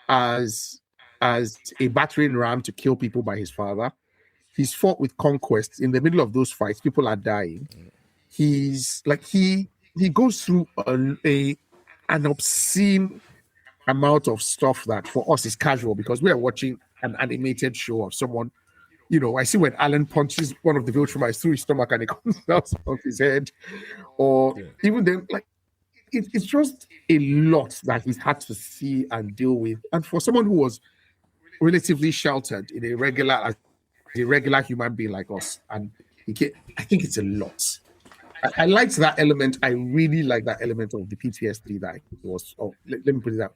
[SPEAKER 4] as a battering ram to kill people by his father. He's fought with conquests. In the middle of those fights, people are dying. He's like he goes through an obscene amount of stuff that for us is casual because we are watching an animated show of someone. I see when Alan punches one of the Viltrumites through his stomach and it comes out of his head, or even then, like it's just a lot that he's had to see and deal with. And for someone who was relatively sheltered in a regular human being like us, and I think it's a lot. I liked that element. I really like that element of the PTSD that he was. Oh, let me put it out.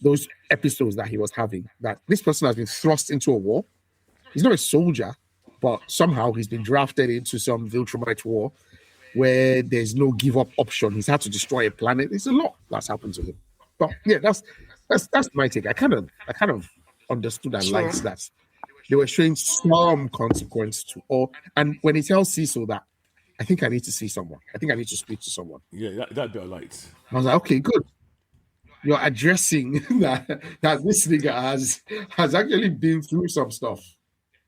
[SPEAKER 4] Those episodes that he was having. That this person has been thrust into a war. He's not a soldier, but somehow he's been drafted into some Viltrumite war where there's no give up option. He's had to destroy a planet. There's a lot that's happened to him. But yeah, that's my take. I kind of understood and liked that they were showing some consequence to all. And when he tells Cecil that, I think I need to see someone. I think I need to speak to someone.
[SPEAKER 3] Yeah, that bit I liked.
[SPEAKER 4] I was like, okay, good. You're addressing that this nigga has actually been through some stuff.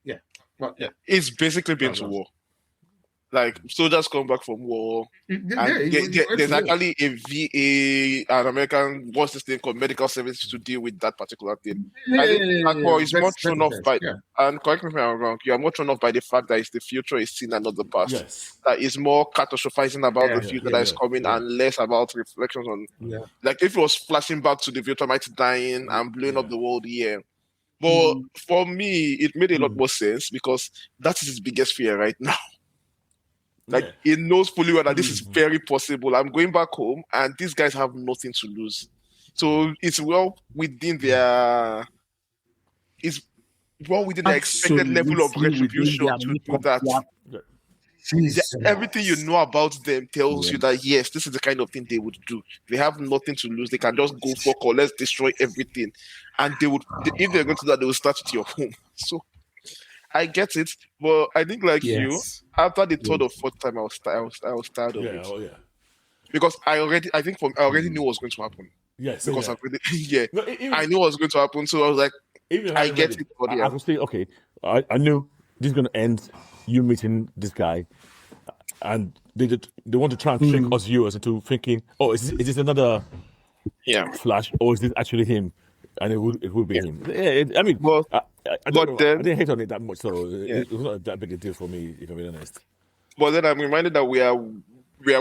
[SPEAKER 4] Yeah. But
[SPEAKER 2] yeah, it's basically been to war. Like soldiers come back from war. There's actually a VA, an American, what's this thing called, medical services to deal with that particular thing. I think is more thrown off by, and correct me if I'm wrong, you are more thrown off by the fact that it's the future is seen and not the past.
[SPEAKER 3] Yes.
[SPEAKER 2] That is more catastrophizing about the future that is coming and less about reflections on. Yeah. Like if it was flashing back to the Viltrumites dying and blowing up the world, But for me, it made a lot more sense because that is his biggest fear right now. Like he knows fully well that this is very possible. I'm going back home, and these guys have nothing to lose. So it's well within their expected level of retribution to do that. Everything you know about them tells you that yes, this is the kind of thing they would do. They have nothing to lose. They can just go for let's destroy everything, and they would. If they're going to do that, they will start at your home. So I get it, but I think you, after the third or fourth time, I was tired of it.
[SPEAKER 3] Oh yeah.
[SPEAKER 2] Because I already knew what was going to happen.
[SPEAKER 3] Yes.
[SPEAKER 2] Because I knew what was going to happen, so I was like, I get it. But
[SPEAKER 3] I was thinking, okay, I knew this is going to end. You meeting this guy, and they want to try and trick us viewers into thinking, oh, is this another Flash, or is this actually him? And it would be him. Yeah, I mean, I didn't hate on it that much, so it was not that big a deal for me, if I'm being honest.
[SPEAKER 2] But then I'm reminded that we are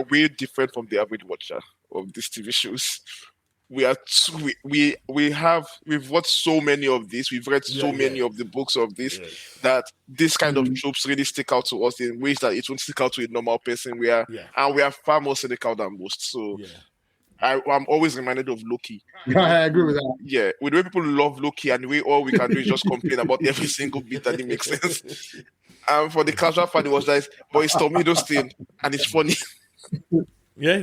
[SPEAKER 2] way different from the average watcher of these TV shows. We've watched so many of these, we've read so many of the books of this that this kind of tropes really stick out to us in ways that it won't stick out to a normal person. And we are far more cynical than most. So I'm always reminded of Loki.
[SPEAKER 4] I agree with that.
[SPEAKER 2] Yeah, with the way people love Loki, and the way all we can do is just complain about every single bit, and it makes sense. And for the casual fan, it was like, but it's Tom Hiddleston, and it's funny.
[SPEAKER 3] I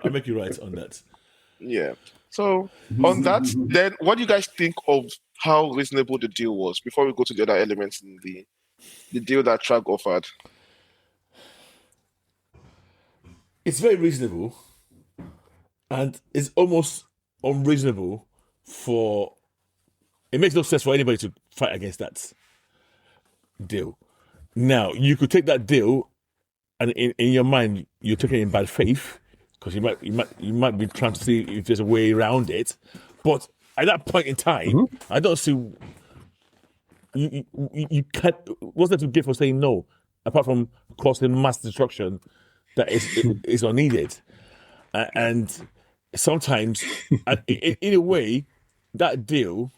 [SPEAKER 3] make you right on that.
[SPEAKER 2] Yeah. So on that, then what do you guys think of how reasonable the deal was before we go to the other elements in the deal that Trag offered?
[SPEAKER 3] It's very reasonable. And it's almost unreasonable it makes no sense for anybody to fight against that deal. Now, you could take that deal and in your mind, you're taking it in bad faith because you might be trying to see if there's a way around it. But at that point in time, I don't see you can't. What's there to give for saying no, apart from causing mass destruction that is unneeded, and sometimes, in a way, that deal,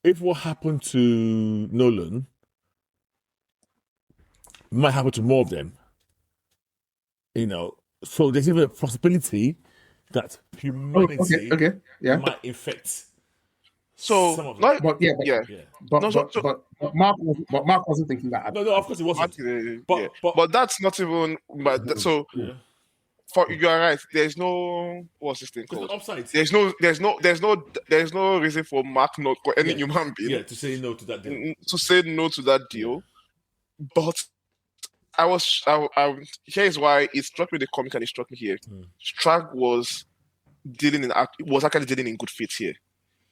[SPEAKER 3] if what happened to Nolan might happen to more of them, so there's even a possibility that humanity might infect some of them.
[SPEAKER 4] But Mark wasn't thinking that.
[SPEAKER 3] No, of course it wasn't.
[SPEAKER 2] But that's not even. You are right. There's no what's this thing called? There's no reason for Mark not for any human being
[SPEAKER 3] to say no to that deal.
[SPEAKER 2] But here's why it struck me the comic and it struck me here. Strag was actually dealing in good faith here.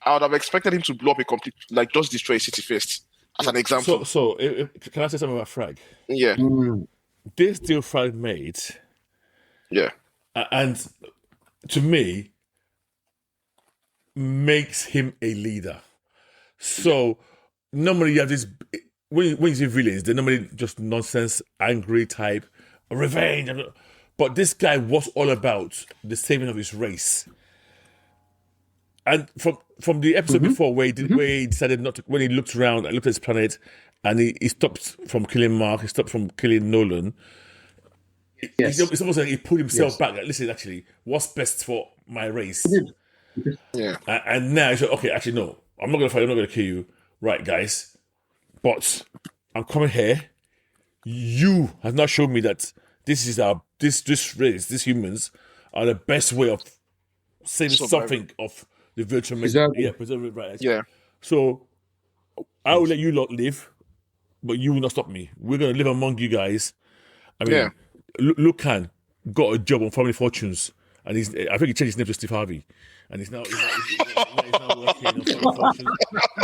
[SPEAKER 2] I would have expected him to blow up a complete, just destroy a city first, as an example.
[SPEAKER 3] So can I say something about Frag?
[SPEAKER 2] Yeah.
[SPEAKER 3] This deal Frag made.
[SPEAKER 2] Yeah.
[SPEAKER 3] And to me, makes him a leader. So normally you have this, when you see villains, they're normally just nonsense, angry type, revenge. But this guy was all about the saving of his race. And from the episode before where he decided not to, when he looked around and looked at his planet, and he stopped from killing Mark, he stopped from killing Nolan. It's almost like he pulled himself back. Like, listen, actually, what's best for my race?
[SPEAKER 2] Yeah.
[SPEAKER 3] And now he said, okay, actually, no, I'm not going to fight. I'm not going to kill you. Right, guys. But I'm coming here. You have not shown me that this race, these humans, are the best way of saving something of the virtual man. Yeah, preserve it, right.
[SPEAKER 2] Yeah.
[SPEAKER 3] So I will let you lot live, but you will not stop me. We're going to live among you guys. I mean, Lucan got a job on Family Fortunes, and I think he changed his name to Steve Harvey, and he's now working on Family Fortunes.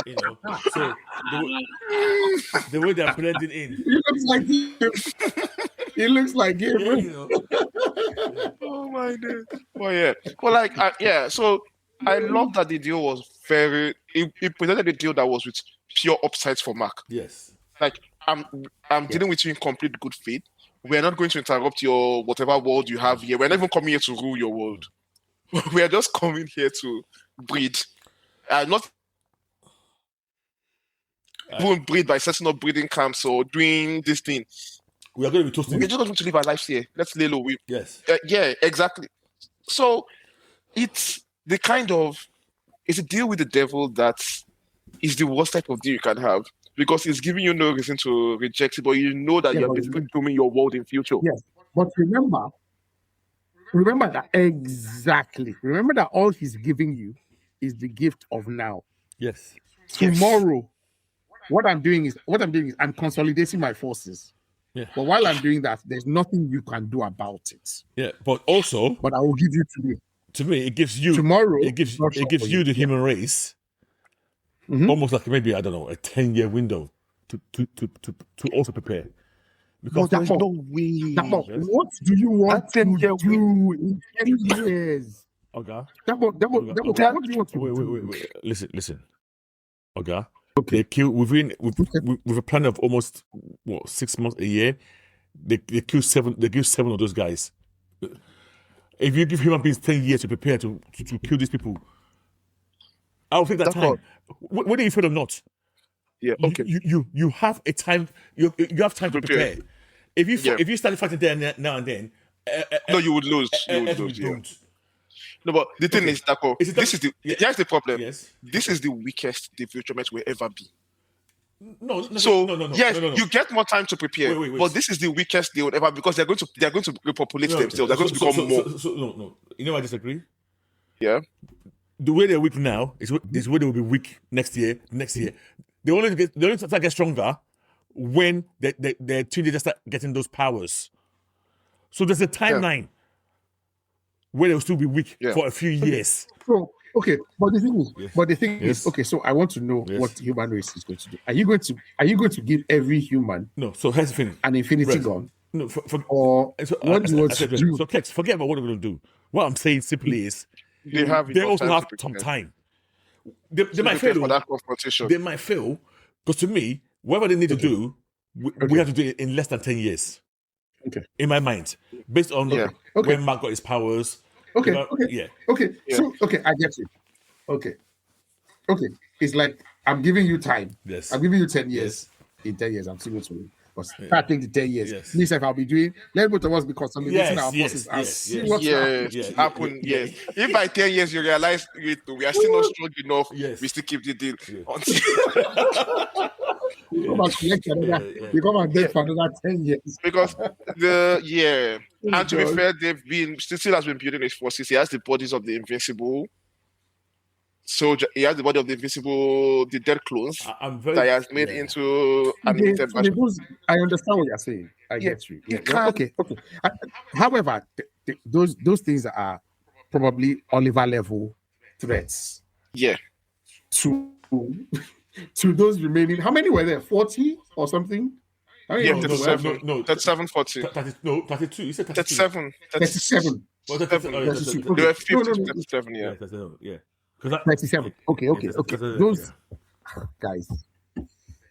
[SPEAKER 3] You know, so the way they're blending in,
[SPEAKER 4] he looks like him. He looks like him.
[SPEAKER 3] Yeah, you know.
[SPEAKER 2] Oh my god! Well, yeah. Well, like, So I love that the deal was very. It presented a deal that was with pure upsides for Mark.
[SPEAKER 3] Yes.
[SPEAKER 2] Like, I'm dealing with you in complete good faith. We're not going to interrupt your whatever world you have here. We're not even coming here to rule your world. We're just coming here to breed. Not even breed by setting up breeding camps or doing this thing.
[SPEAKER 3] We are going to be toasting.
[SPEAKER 2] We're just going to live our lives here. Let's lay low.
[SPEAKER 3] Yes.
[SPEAKER 2] Yeah, exactly. So it's the kind of it's a deal with the devil that is the worst type of deal you can have. Because it's giving you no reason to reject it, but you know that you're basically doing your world in future.
[SPEAKER 4] Yes, but remember that exactly. Remember that all he's giving you is the gift of now.
[SPEAKER 3] Yes.
[SPEAKER 4] Tomorrow, what I'm doing is I'm consolidating my forces.
[SPEAKER 3] Yeah.
[SPEAKER 4] But while I'm doing that, there's nothing you can do about it.
[SPEAKER 3] Yeah, but I will
[SPEAKER 4] give you today.
[SPEAKER 3] To me, it gives you
[SPEAKER 4] tomorrow.
[SPEAKER 3] It gives you the human race. Almost like maybe, I don't know, a 10-year window to also prepare. Because
[SPEAKER 2] there's no way.
[SPEAKER 4] What do you want to do in 10 years?
[SPEAKER 3] Okay.
[SPEAKER 4] What do you want to do?
[SPEAKER 3] Wait. Listen. Okay. They kill with a plan of almost 6 months, a year. They kill seven of those guys. If you give human beings 10 years to prepare to kill these people, I'll take that time. Whether you feel or not,
[SPEAKER 2] yeah, okay.
[SPEAKER 3] You have a time. You have time to prepare. If you start fighting there now and then,
[SPEAKER 2] no, you would lose. No, but the thing is, Dako, here's the problem.
[SPEAKER 3] Yes.
[SPEAKER 2] This is the weakest the virtual mech will ever be.
[SPEAKER 3] No.
[SPEAKER 2] Yes, you get more time to prepare, but this is the weakest they would ever because they're going to repopulate themselves. They're going to become more.
[SPEAKER 3] No. You know, I disagree.
[SPEAKER 2] Yeah.
[SPEAKER 3] The way they're weak now is where they will be weak next year. They only start to get stronger when their teenagers start getting those powers. So there's a timeline where they'll still be weak for a few years.
[SPEAKER 4] So, okay, but the thing is, okay. So I want to know what the human race is going to do. Are you going to give every human?
[SPEAKER 3] No. So here's the thing:
[SPEAKER 4] an infinity gun.
[SPEAKER 3] No.
[SPEAKER 4] What do you want to do?
[SPEAKER 3] So Kex, forget about what we're going to do. What I'm saying simply is,
[SPEAKER 2] they
[SPEAKER 3] also have some time. They might fail
[SPEAKER 2] for that confrontation.
[SPEAKER 3] They might fail because to me, whatever they need to do, we have to do it in less than 10 years.
[SPEAKER 4] Okay.
[SPEAKER 3] In my mind, based on when Mark got his powers.
[SPEAKER 4] Okay.
[SPEAKER 3] Okay.
[SPEAKER 4] So I get you. Okay. It's like I'm giving you time.
[SPEAKER 3] Yes.
[SPEAKER 4] I'm giving you 10 years. Yes. In 10 years, I'm still going to. Starting the 10 years.
[SPEAKER 2] Yes.
[SPEAKER 4] Means if I'll be doing, let both of us be consolidating our forces and see what's
[SPEAKER 2] happening. Yes. If by 10 years you realize we are still not strong enough, we still keep the deal.
[SPEAKER 4] You come and beg for another 10 years.
[SPEAKER 2] Because and to be fair, they've been still has been building his forces. He has the bodies of the Invincible. So he has the body of the Invincible, the dead clones that he has made into animated version.
[SPEAKER 4] I understand what you're saying. I get you. Okay. However, those things are probably Oliver level threats.
[SPEAKER 2] Yeah.
[SPEAKER 4] To those remaining, how many were there? 40 or something?
[SPEAKER 2] 37. No, 37, 40.
[SPEAKER 3] 32. You said
[SPEAKER 2] 37.
[SPEAKER 4] 37.
[SPEAKER 2] Well, they were 50 to 37,
[SPEAKER 3] yeah.
[SPEAKER 4] 37. Okay. Those guys,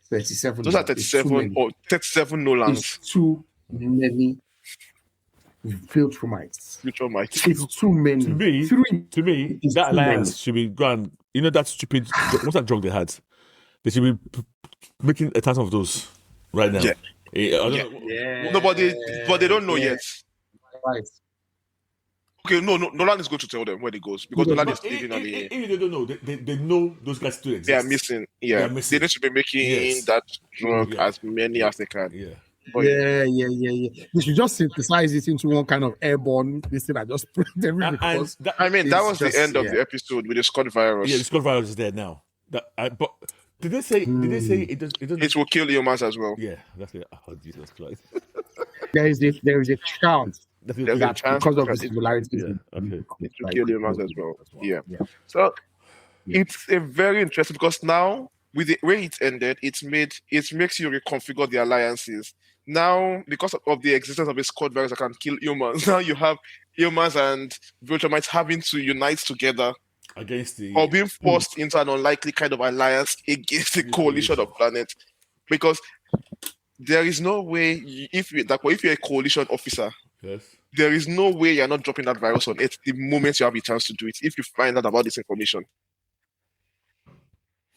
[SPEAKER 4] 37.
[SPEAKER 2] Those are 37 or 37 Nolans.
[SPEAKER 4] Too many Viltrumites.
[SPEAKER 2] Viltrumites.
[SPEAKER 4] It's too many.
[SPEAKER 3] To me, that alliance should be gone. You know that stupid. What's that drug they had? They should be making a thousand of those right now.
[SPEAKER 2] No, but they don't know yet.
[SPEAKER 4] Right.
[SPEAKER 2] Okay, no, Nolan is going to tell them where it goes because Nolan is living on the.
[SPEAKER 3] Even they don't know, they know those guys still exist.
[SPEAKER 2] They are missing. Yeah, they need to be making that drug as many as they can.
[SPEAKER 3] Yeah.
[SPEAKER 4] But they should just synthesize it into one kind of airborne this thing. I just put them in because
[SPEAKER 2] that was the end of the episode with the Scott virus.
[SPEAKER 3] Yeah, the Scott virus is there now. But did they say it doesn't?
[SPEAKER 2] It will kill humans as well.
[SPEAKER 3] Yeah, that's it. Oh, Jesus Christ.
[SPEAKER 4] there is a chance. There's a chance because of the similarities.
[SPEAKER 2] Yeah, okay. It will kill humans as well. Yeah. So it's a very interesting because now with the way it ended, it makes you reconfigure the alliances. Now, because of the existence of a Scott virus that can kill humans, now you have humans and Viltrumites having to unite together
[SPEAKER 3] against
[SPEAKER 2] or being forced into an unlikely kind of alliance against a coalition of planets. Because there is no way, if you're a coalition officer, there is no way you're not dropping that virus on it the moment you have a chance to do it, if you find out about this information.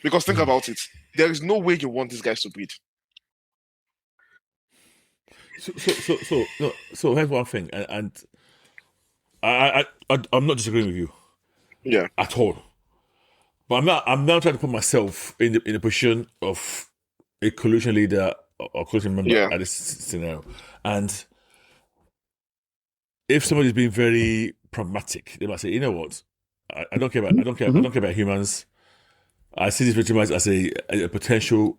[SPEAKER 2] Because think about it. There is no way you want these guys to breed.
[SPEAKER 3] So here's one thing, and I'm not disagreeing with you, at all. But I'm now trying to put myself in the position of a coalition leader or coalition member at this scenario, and if somebody's being very pragmatic, they might say, you know what, I don't care about humans. I see these Viltrumites as a potential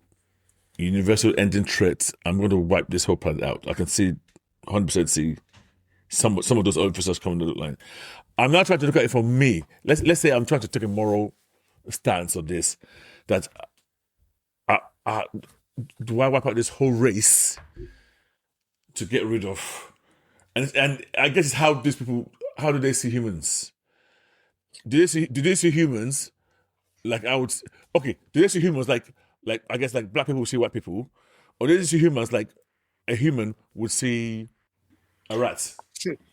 [SPEAKER 3] universal ending threat. I'm going to wipe this whole planet out. I can 100% see some of those officers coming to the line. I'm not trying to look at it from me. Let's say I'm trying to take a moral stance on this. That do I wipe out this whole race to get rid of? And I guess it's how these people. How do they see humans? Do they see humans like I would? Okay, do they see humans like I guess like black people see white people, or do they see humans like a human would see a rat?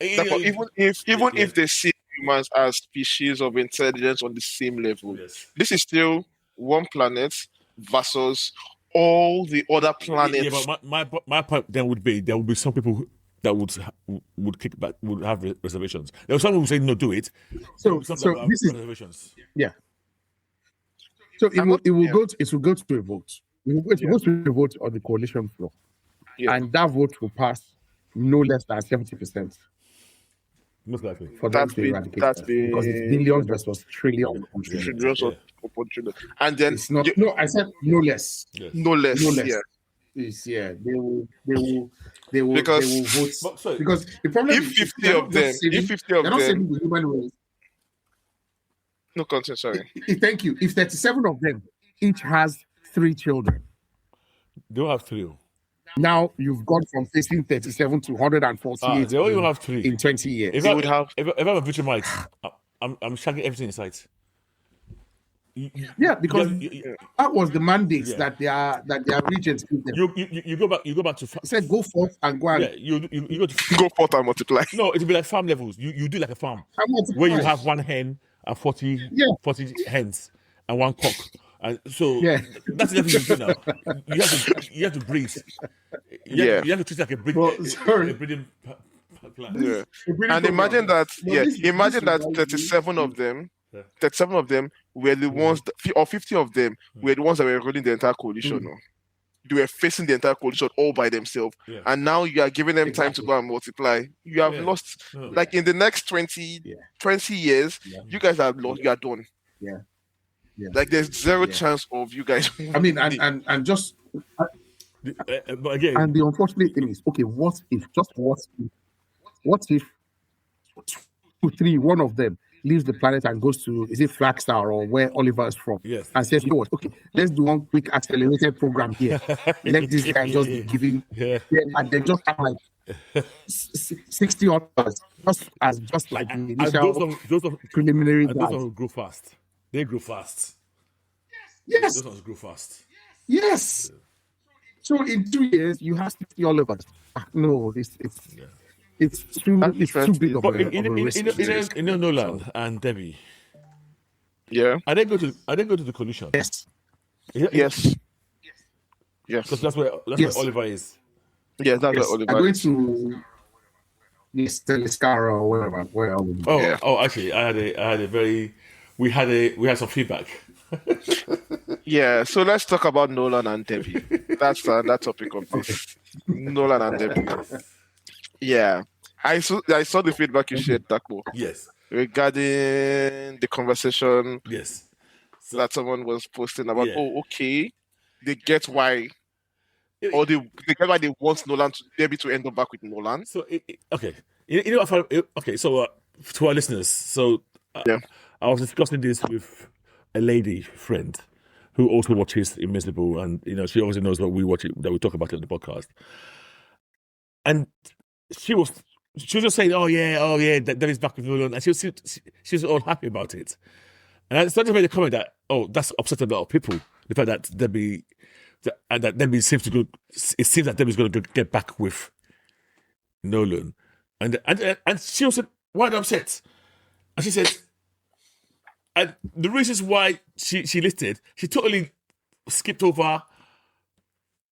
[SPEAKER 2] Even if they see humans as species of intelligence on the same level, this is still one planet versus all the other planets.
[SPEAKER 3] Yeah, but my point then would be there would be some people that would kick back, would have reservations. There were some who say no, do it.
[SPEAKER 4] So this is
[SPEAKER 3] reservations.
[SPEAKER 4] Yeah. So it will go to a vote. It will go to a vote on the coalition floor, and that vote will pass no less than 70%.
[SPEAKER 3] Most likely.
[SPEAKER 4] For them to eradicate because it's billions versus trillions.
[SPEAKER 2] And then
[SPEAKER 4] it's not. No, I said no less.
[SPEAKER 2] Yes. No less.
[SPEAKER 4] Yeah. They will vote because the problem
[SPEAKER 2] if 50 of them,
[SPEAKER 4] they're not saving the human race.
[SPEAKER 2] No content, sorry.
[SPEAKER 4] Thank you. If 37 of them each has 3 children,
[SPEAKER 3] they don't have 3.
[SPEAKER 4] Now you've gone from facing 37 to 148.
[SPEAKER 3] They only have 3
[SPEAKER 4] in 20 years.
[SPEAKER 2] If I'm
[SPEAKER 3] a Viltrumite, I'm shagging everything in sight.
[SPEAKER 4] Yeah, because that was the mandate that their regents gave them.
[SPEAKER 3] You go back to
[SPEAKER 4] said go forth and go and
[SPEAKER 3] you
[SPEAKER 2] go forth and multiply.
[SPEAKER 3] No, it'll be like farm levels. You do like a farm where you have 1 hen and 40 hens and 1 cock. And so that's the thing you do now. You have to breed. You have to treat it like a breeding plant.
[SPEAKER 2] Yeah. And imagine that. Imagine that 37 of them were the ones, or 50 of them were the ones that were running the entire coalition. They were facing the entire coalition all by themselves, and now you are giving them time to go and multiply. You have lost, like in the next 20 years, you guys are lost. You are done. Like there's zero chance of you guys.
[SPEAKER 4] I mean, and just.
[SPEAKER 3] But again,
[SPEAKER 4] and the unfortunate thing is, okay, what if 2, 3, one of them leaves the planet and goes to, is it Flagstar or where Oliver is from?
[SPEAKER 3] Yes.
[SPEAKER 4] And says, you know what, okay, let's do one quick accelerated program here. Let this guy just be giving, and then just have like 60 others, just like the initial
[SPEAKER 3] those
[SPEAKER 4] preliminary
[SPEAKER 3] guys. Those ones grow fast. They grow fast.
[SPEAKER 4] Yes.
[SPEAKER 3] Those ones grow fast.
[SPEAKER 4] Yes. So in 2 years, you have 60 Olivers. No, it's too big of a risk.
[SPEAKER 3] Nolan and Debbie.
[SPEAKER 2] Yeah.
[SPEAKER 3] I didn't go to the collision.
[SPEAKER 4] Yes.
[SPEAKER 2] Yes.
[SPEAKER 3] Because that's where Oliver is.
[SPEAKER 2] Yeah, that's where Oliver
[SPEAKER 4] I'm going
[SPEAKER 2] is.
[SPEAKER 4] to Telescara or wherever.
[SPEAKER 3] Actually, we had some feedback.
[SPEAKER 2] Yeah, so let's talk about Nolan and Debbie. That's that topic of this. Nolan and Debbie. Yeah. I saw the feedback you shared, Dako.
[SPEAKER 3] Yes.
[SPEAKER 2] Regarding the conversation.
[SPEAKER 3] Yes.
[SPEAKER 2] That someone was posting about. Oh, okay. They get why, or they get why they want Debbie to end up back with Nolan.
[SPEAKER 3] So okay, So to our listeners, I was discussing this with a lady friend who also watches Invincible, and she also knows what we watch that we talk about it on the podcast. And she was just saying, "Oh yeah, that is back with Nolan," and she was all happy about it. And I started to make the comment that, that's upset a lot of people. The fact that Debbie seems to go. It seems that Debbie's going to get back with Nolan, and she also said, "Why are you upset?" And she said, and the reasons why she listed, she totally skipped over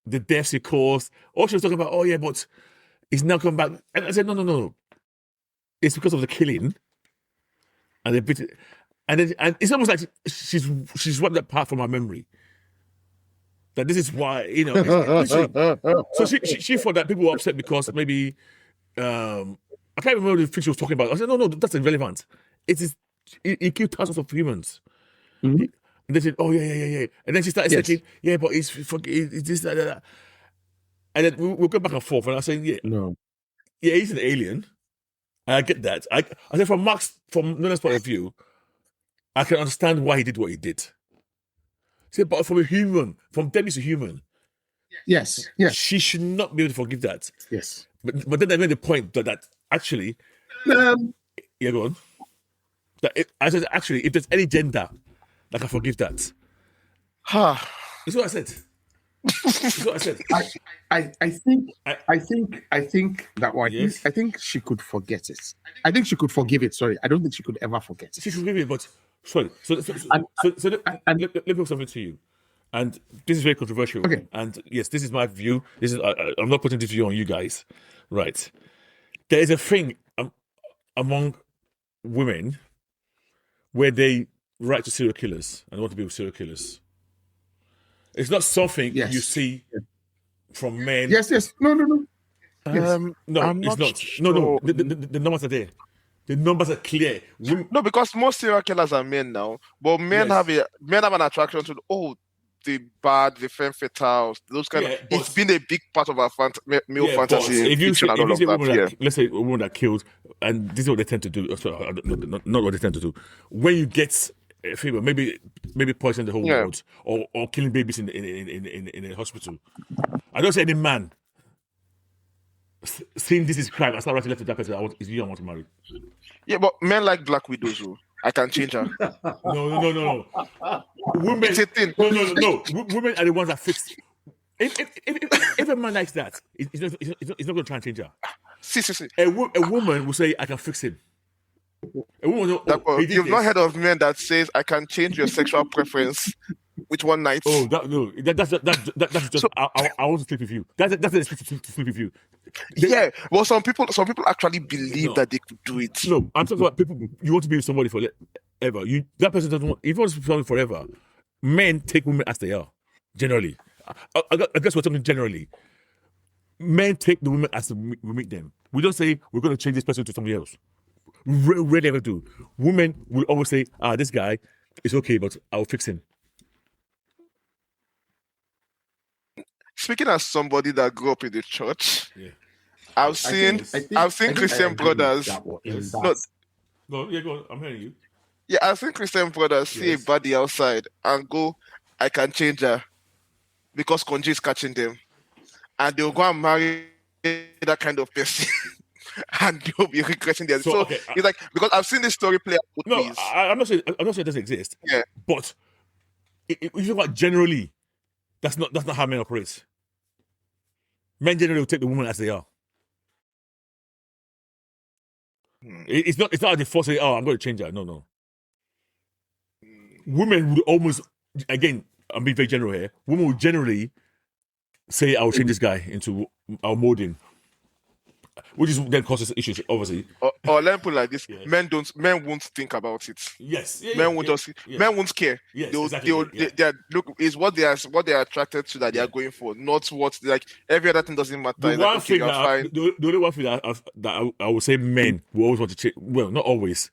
[SPEAKER 3] the deaths he caused. Or she was talking about, but he's now come back. And I said, no. It's because of the killing, and they beat it. And it's almost like she's wiped that part from her memory. That this is why, So she thought that people were upset because maybe I can't remember the thing she was talking about. I said, no, that's irrelevant. He killed thousands of humans.
[SPEAKER 4] Mm-hmm.
[SPEAKER 3] And they said, yeah. And then she started saying, but he's this, that. And then we'll go back and forth. And I was saying, he's an alien. And I get that. I said from Nolan's point of view, I can understand why he did what he did. See, but from Debbie to human,
[SPEAKER 4] yes,
[SPEAKER 3] she should not be able to forgive that.
[SPEAKER 4] Yes,
[SPEAKER 3] but then I made the point that actually, go on. I said actually, if there's any gender that can forgive that, That's what I said. That's what I said.
[SPEAKER 4] I think that one. Yes. I think she could forget it. I think she could forgive it. Sorry, I don't think she could ever forget it.
[SPEAKER 3] She could forgive it, but sorry. So let me put something to you, and this is very controversial.
[SPEAKER 4] Okay.
[SPEAKER 3] And yes, this is my view. This is I'm not putting this view on you guys, right? There is a thing among women where they write to serial killers and want to be with serial killers. It's not something you see from men.
[SPEAKER 4] Yes. No.
[SPEAKER 3] No, it's not.
[SPEAKER 2] Sure.
[SPEAKER 3] No. The numbers are there. The numbers are clear.
[SPEAKER 2] No, because most serial killers are men now, but men have an attraction to the bad, the femme fatales, those kind of. It's been a big part of our male fantasy.
[SPEAKER 3] If you see a woman let's say a woman that kills, and this is what they tend to do. Sorry, not what they tend to do. When you get a female, maybe poison the whole world, or killing babies in a hospital. I don't say any man seeing this is crime. I start writing left to that person. I want to marry.
[SPEAKER 2] Yeah, but men like black widows. I can change her.
[SPEAKER 3] No. Women.
[SPEAKER 2] It's a thing.
[SPEAKER 3] No. Women are the ones that fix. If a man likes that, he's not going to try and change her.
[SPEAKER 2] See.
[SPEAKER 3] A woman will say, "I can fix him." A woman will,
[SPEAKER 2] you've not heard of men that says, "I can change your sexual preference with one night."
[SPEAKER 3] That's just. So, I want to sleep with you. That's to sleep with you.
[SPEAKER 2] Well, some people actually believe that they could do it.
[SPEAKER 3] No, I'm talking about people. You want to be with somebody forever. That person doesn't want. If you want to be with somebody forever, men take women as they are. Generally, I guess we're talking generally. Men take the women as we meet them. We don't say we're going to change this person to somebody else. Rarely ever do. Women will always say, this guy is okay, but I'll fix him.
[SPEAKER 2] Speaking as somebody that grew up in the church, I've seen Christian brothers.
[SPEAKER 3] Yes. Go on. I'm hearing you.
[SPEAKER 2] Yeah, I've seen Christian brothers see a body outside and go, "I can change her," because Konji is catching them, and they'll go and marry that kind of person. And they'll be regretting them. So it's like, because I've seen this story play out.
[SPEAKER 3] No, I'm not saying it doesn't exist.
[SPEAKER 2] Yeah.
[SPEAKER 3] But if you talk about generally, that's not how men operate. Men generally will take the woman as they are. It's not like they force it. Oh, I'm going to change that. No. Women would almost, again, I'm being very general here. Women would generally say, "I will change this guy into our molding," which is then causes issues, obviously.
[SPEAKER 2] Or let me put it like this: men won't think about it.
[SPEAKER 3] Yes,
[SPEAKER 2] men won't care.
[SPEAKER 3] Yes,
[SPEAKER 2] they look is what they are attracted to that they are going for, not what like every other thing doesn't matter.
[SPEAKER 3] The only one thing that I would say men will always want to change. Well, not always.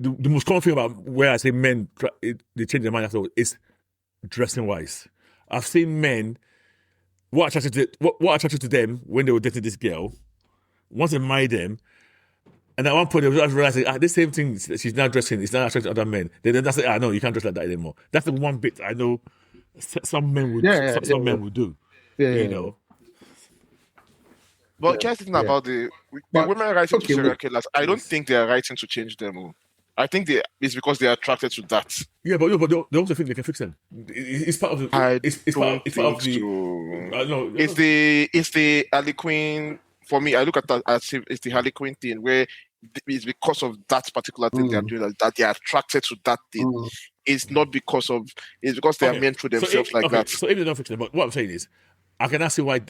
[SPEAKER 3] The most common thing about where I say men they change their mind after is dressing wise. I've seen men what attracted to them when they were dating this girl. Once they married them, and at one point they realized this same thing she's now dressing is now attracting other men. Then that's it. No, you can't dress like that anymore. That's the one bit I know some men would men would do. You know.
[SPEAKER 2] But just thinking about the women writing to serial killers, I don't think they are writing to change them. I think it's because they are attracted to that.
[SPEAKER 3] Yeah, but they also think they can fix them. It's part of the. It's part of the.
[SPEAKER 2] It's the Harley Quinn. For me, I look at that as if it's the Harley Quinn thing, where it's because of that particular thing they are doing that they are attracted to that thing. It's not because of. It's because they are meant through themselves that.
[SPEAKER 3] So if they don't fix them, but what I'm saying is, I can ask you why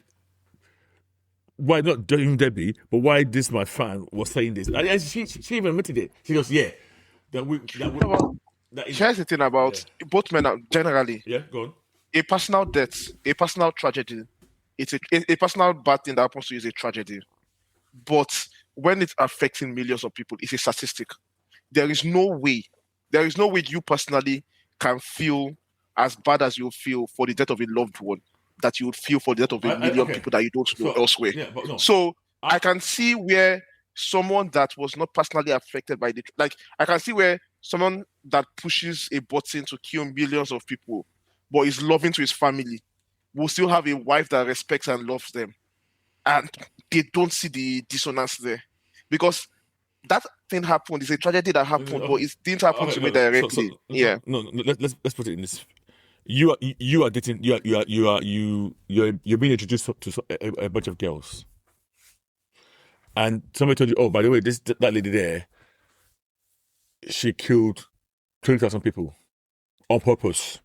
[SPEAKER 3] not doing Debbie, but why this my fan was saying this, and she even admitted it. She goes, yeah.
[SPEAKER 2] Here's the thing about both men are generally.
[SPEAKER 3] Yeah, go on.
[SPEAKER 2] A personal death, a personal tragedy, it's a personal bad thing that happens to you is a tragedy. But when it's affecting millions of people, it's a statistic. There is no way you personally can feel as bad as you feel for the death of a loved one that you would feel for the death of a million people that you don't know elsewhere.
[SPEAKER 3] Yeah, but no.
[SPEAKER 2] So I can see where someone that was not personally affected by I can see where someone that pushes a button to kill millions of people, but is loving to his family, will still have a wife that respects and loves them, and they don't see the dissonance there, because that thing happened. It's a tragedy that happened, but it didn't happen to me directly.
[SPEAKER 3] No. Let's put it in this. You are dating. You're being introduced to a bunch of girls. And somebody told you, oh, by the way, that lady there, she killed 20,000 people on purpose.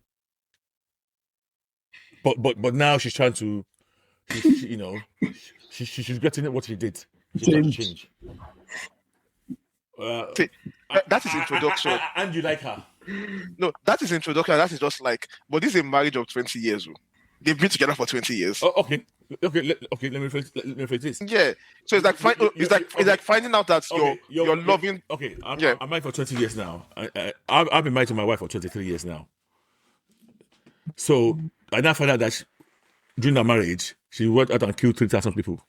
[SPEAKER 3] But now she's trying to, she's regretting what she did. She's trying to change.
[SPEAKER 2] That is introduction.
[SPEAKER 3] And you like her.
[SPEAKER 2] No, that is introduction. That is just but this is a marriage of 20 years. They've been together for 20 years.
[SPEAKER 3] Oh, okay. Let me rephrase this.
[SPEAKER 2] Yeah. So it's like finding out that you're loving.
[SPEAKER 3] Okay. I'm married for 20 years now. I've been married to my wife for 23 years now. So I now find out that during that marriage, she went out and killed 3,000 people.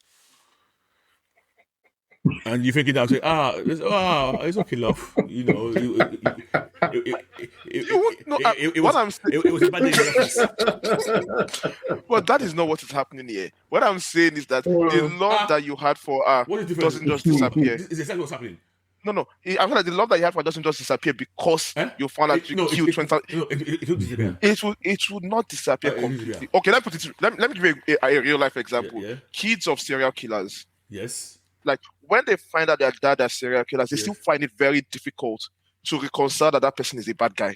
[SPEAKER 3] And you thinking that it's okay, love. It was a bad day.
[SPEAKER 2] But that is not what is happening here. What I'm saying is that the love that you had for her doesn't just disappear.
[SPEAKER 3] It's exactly what's happening.
[SPEAKER 2] No. I feel like the love that you have for her doesn't just disappear because you found out you killed 20,000. It would not disappear completely. Okay, let me give you a real life example.
[SPEAKER 3] Yeah.
[SPEAKER 2] Kids of serial killers.
[SPEAKER 3] Yes.
[SPEAKER 2] Like when they find out their dad are serial killers, they still find it very difficult to reconcile that person is a bad guy,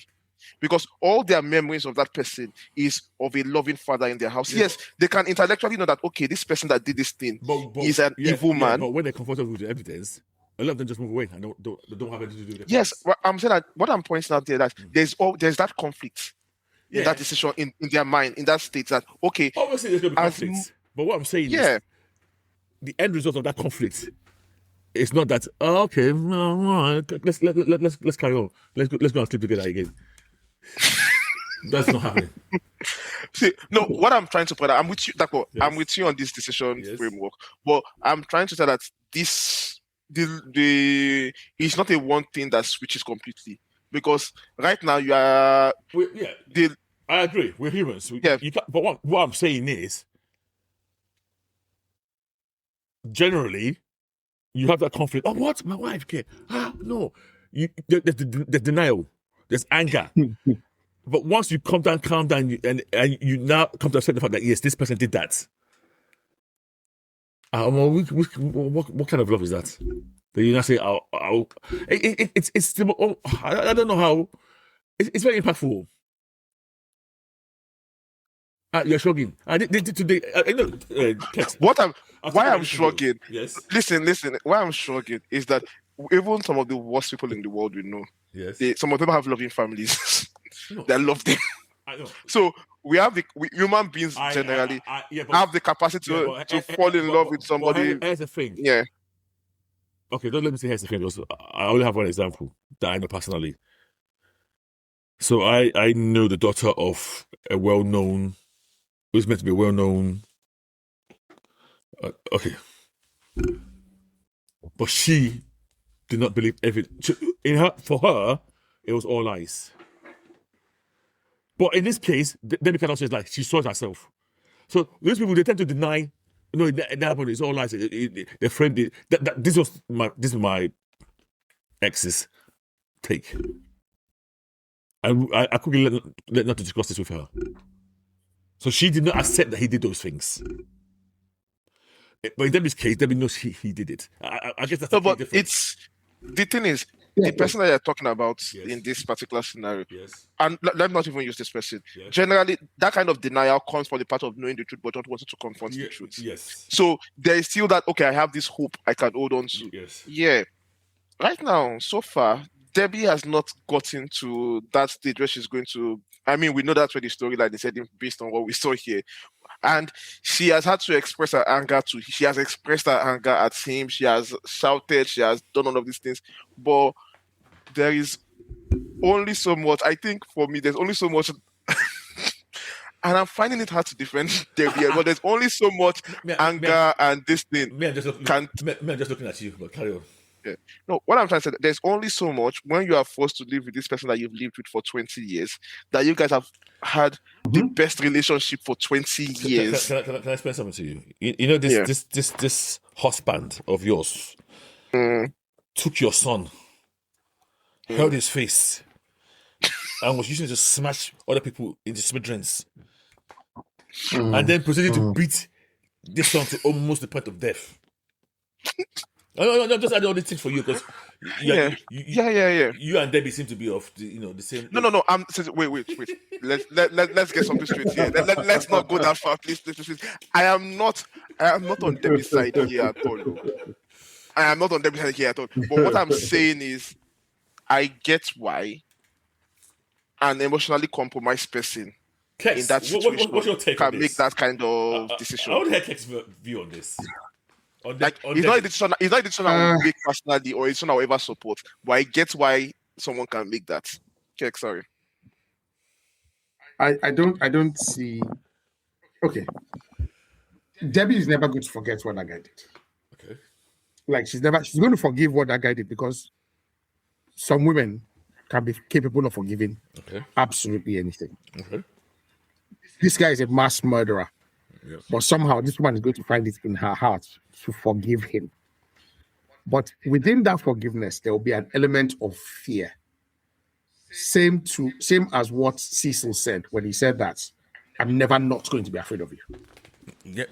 [SPEAKER 2] because all their memories of that person is of a loving father in their house. Yeah. Yes, they can intellectually know that this person that did this thing is an evil man.
[SPEAKER 3] But when they're comfortable with the evidence, a lot of them just move away and don't have anything to do with it.
[SPEAKER 2] Yes, I'm saying that what I'm pointing out there that there's that conflict in that decision in their mind, in that state that
[SPEAKER 3] obviously there's going to be conflict. But what I'm saying is the end result of that conflict is not that let's carry on. Let's go and sleep together again. That's not happening.
[SPEAKER 2] See, no, what I'm trying to point out, I'm with you, Dako. Yes. I'm with you on this decision framework, but I'm trying to say that this it's not a one thing that switches completely, because right now you are.
[SPEAKER 3] I agree. We're humans. But what I'm saying is, generally, you have that conflict. Oh, what? My wife? Okay. No. There's denial. There's anger. But once you calm down, and you now come to accept the fact that, yes, this person did that. What kind of love is that? Then you not say, it's the, I don't know how. It's very impactful. You're shrugging. I did today.
[SPEAKER 2] Why I'm shrugging?
[SPEAKER 3] Yes.
[SPEAKER 2] Listen. Why I'm shrugging is that even some of the worst people in the world we know.
[SPEAKER 3] Yes.
[SPEAKER 2] Some of them have loving families.
[SPEAKER 3] No.
[SPEAKER 2] They love them.
[SPEAKER 3] I know.
[SPEAKER 2] So we have human beings generally have the capacity to fall in love with somebody.
[SPEAKER 3] Here's the thing.
[SPEAKER 2] Yeah.
[SPEAKER 3] Okay, don't let me say here's the thing. Because I only have one example that I know personally. So I know the daughter of a well-known, who's meant to be a well-known. Okay, but she did not believe everything. For her, it was all lies. But in this case, Debbie can also like she saw it herself. So those people, they tend to deny. No, that happened. It's all lies. Their friend did. This is my ex's take. I couldn't let not to discuss this with her. So she did not accept that he did those things. But in Debbie's case, Debbie knows he did it. I guess that's
[SPEAKER 2] but
[SPEAKER 3] difference.
[SPEAKER 2] The thing is, the person that you're talking about in this particular scenario, and let me not even use this person. Generally, that kind of denial comes from the part of knowing the truth but not wanting to confront the truth.
[SPEAKER 3] Yes.
[SPEAKER 2] So there is still that, okay, I have this hope I can hold on to.
[SPEAKER 3] Yes.
[SPEAKER 2] Yeah. Right now, so far, Debbie has not gotten to that stage where she's going to. I mean, we know that's where the storyline is heading based on what we saw here. And she has had to express her anger she has expressed her anger at him. She has shouted. She has done all of these things. But there is only so much. I think for me, there's only so much. And I'm finding it hard to defend Debbie. But there's only so much anger and this thing.
[SPEAKER 3] I'm just looking at you, but carry on.
[SPEAKER 2] Yeah. No, what I'm trying to say, there's only so much when you are forced to live with this person that you've lived with for 20 years, that you guys have had the best relationship for 20 years.
[SPEAKER 3] Can I explain something to you? You know, this husband of yours took your son, held his face, and was using it to smash other people into smithereens. And then proceeded to beat this son to almost the point of death. No, just add all these things for you because you and Debbie seem to be of the same.
[SPEAKER 2] No. Wait. Let's get something straight here. Let's not go that far, please. I am not on Debbie's side here at all. I am not on Debbie's side here at all. But what I'm saying is, I get why an emotionally compromised person in that situation
[SPEAKER 3] what's your take
[SPEAKER 2] can make that kind of decision.
[SPEAKER 3] I would have Kex's view on this.
[SPEAKER 2] It's not a decision I will make personally or it's not I will ever support, but I get why someone can make that. Okay, sorry.
[SPEAKER 4] I don't see. Okay, Debbie is never going to forget what that guy did.
[SPEAKER 3] Okay,
[SPEAKER 4] like she's going to forgive what that guy did because some women can be capable of forgiving absolutely anything. Okay, this guy is a mass murderer. Yes. But somehow this woman is going to find it in her heart to forgive him. But within that forgiveness, there will be an element of fear. Same as what Cecil said when he said that, I'm never not going to be afraid of you.
[SPEAKER 3] Yep.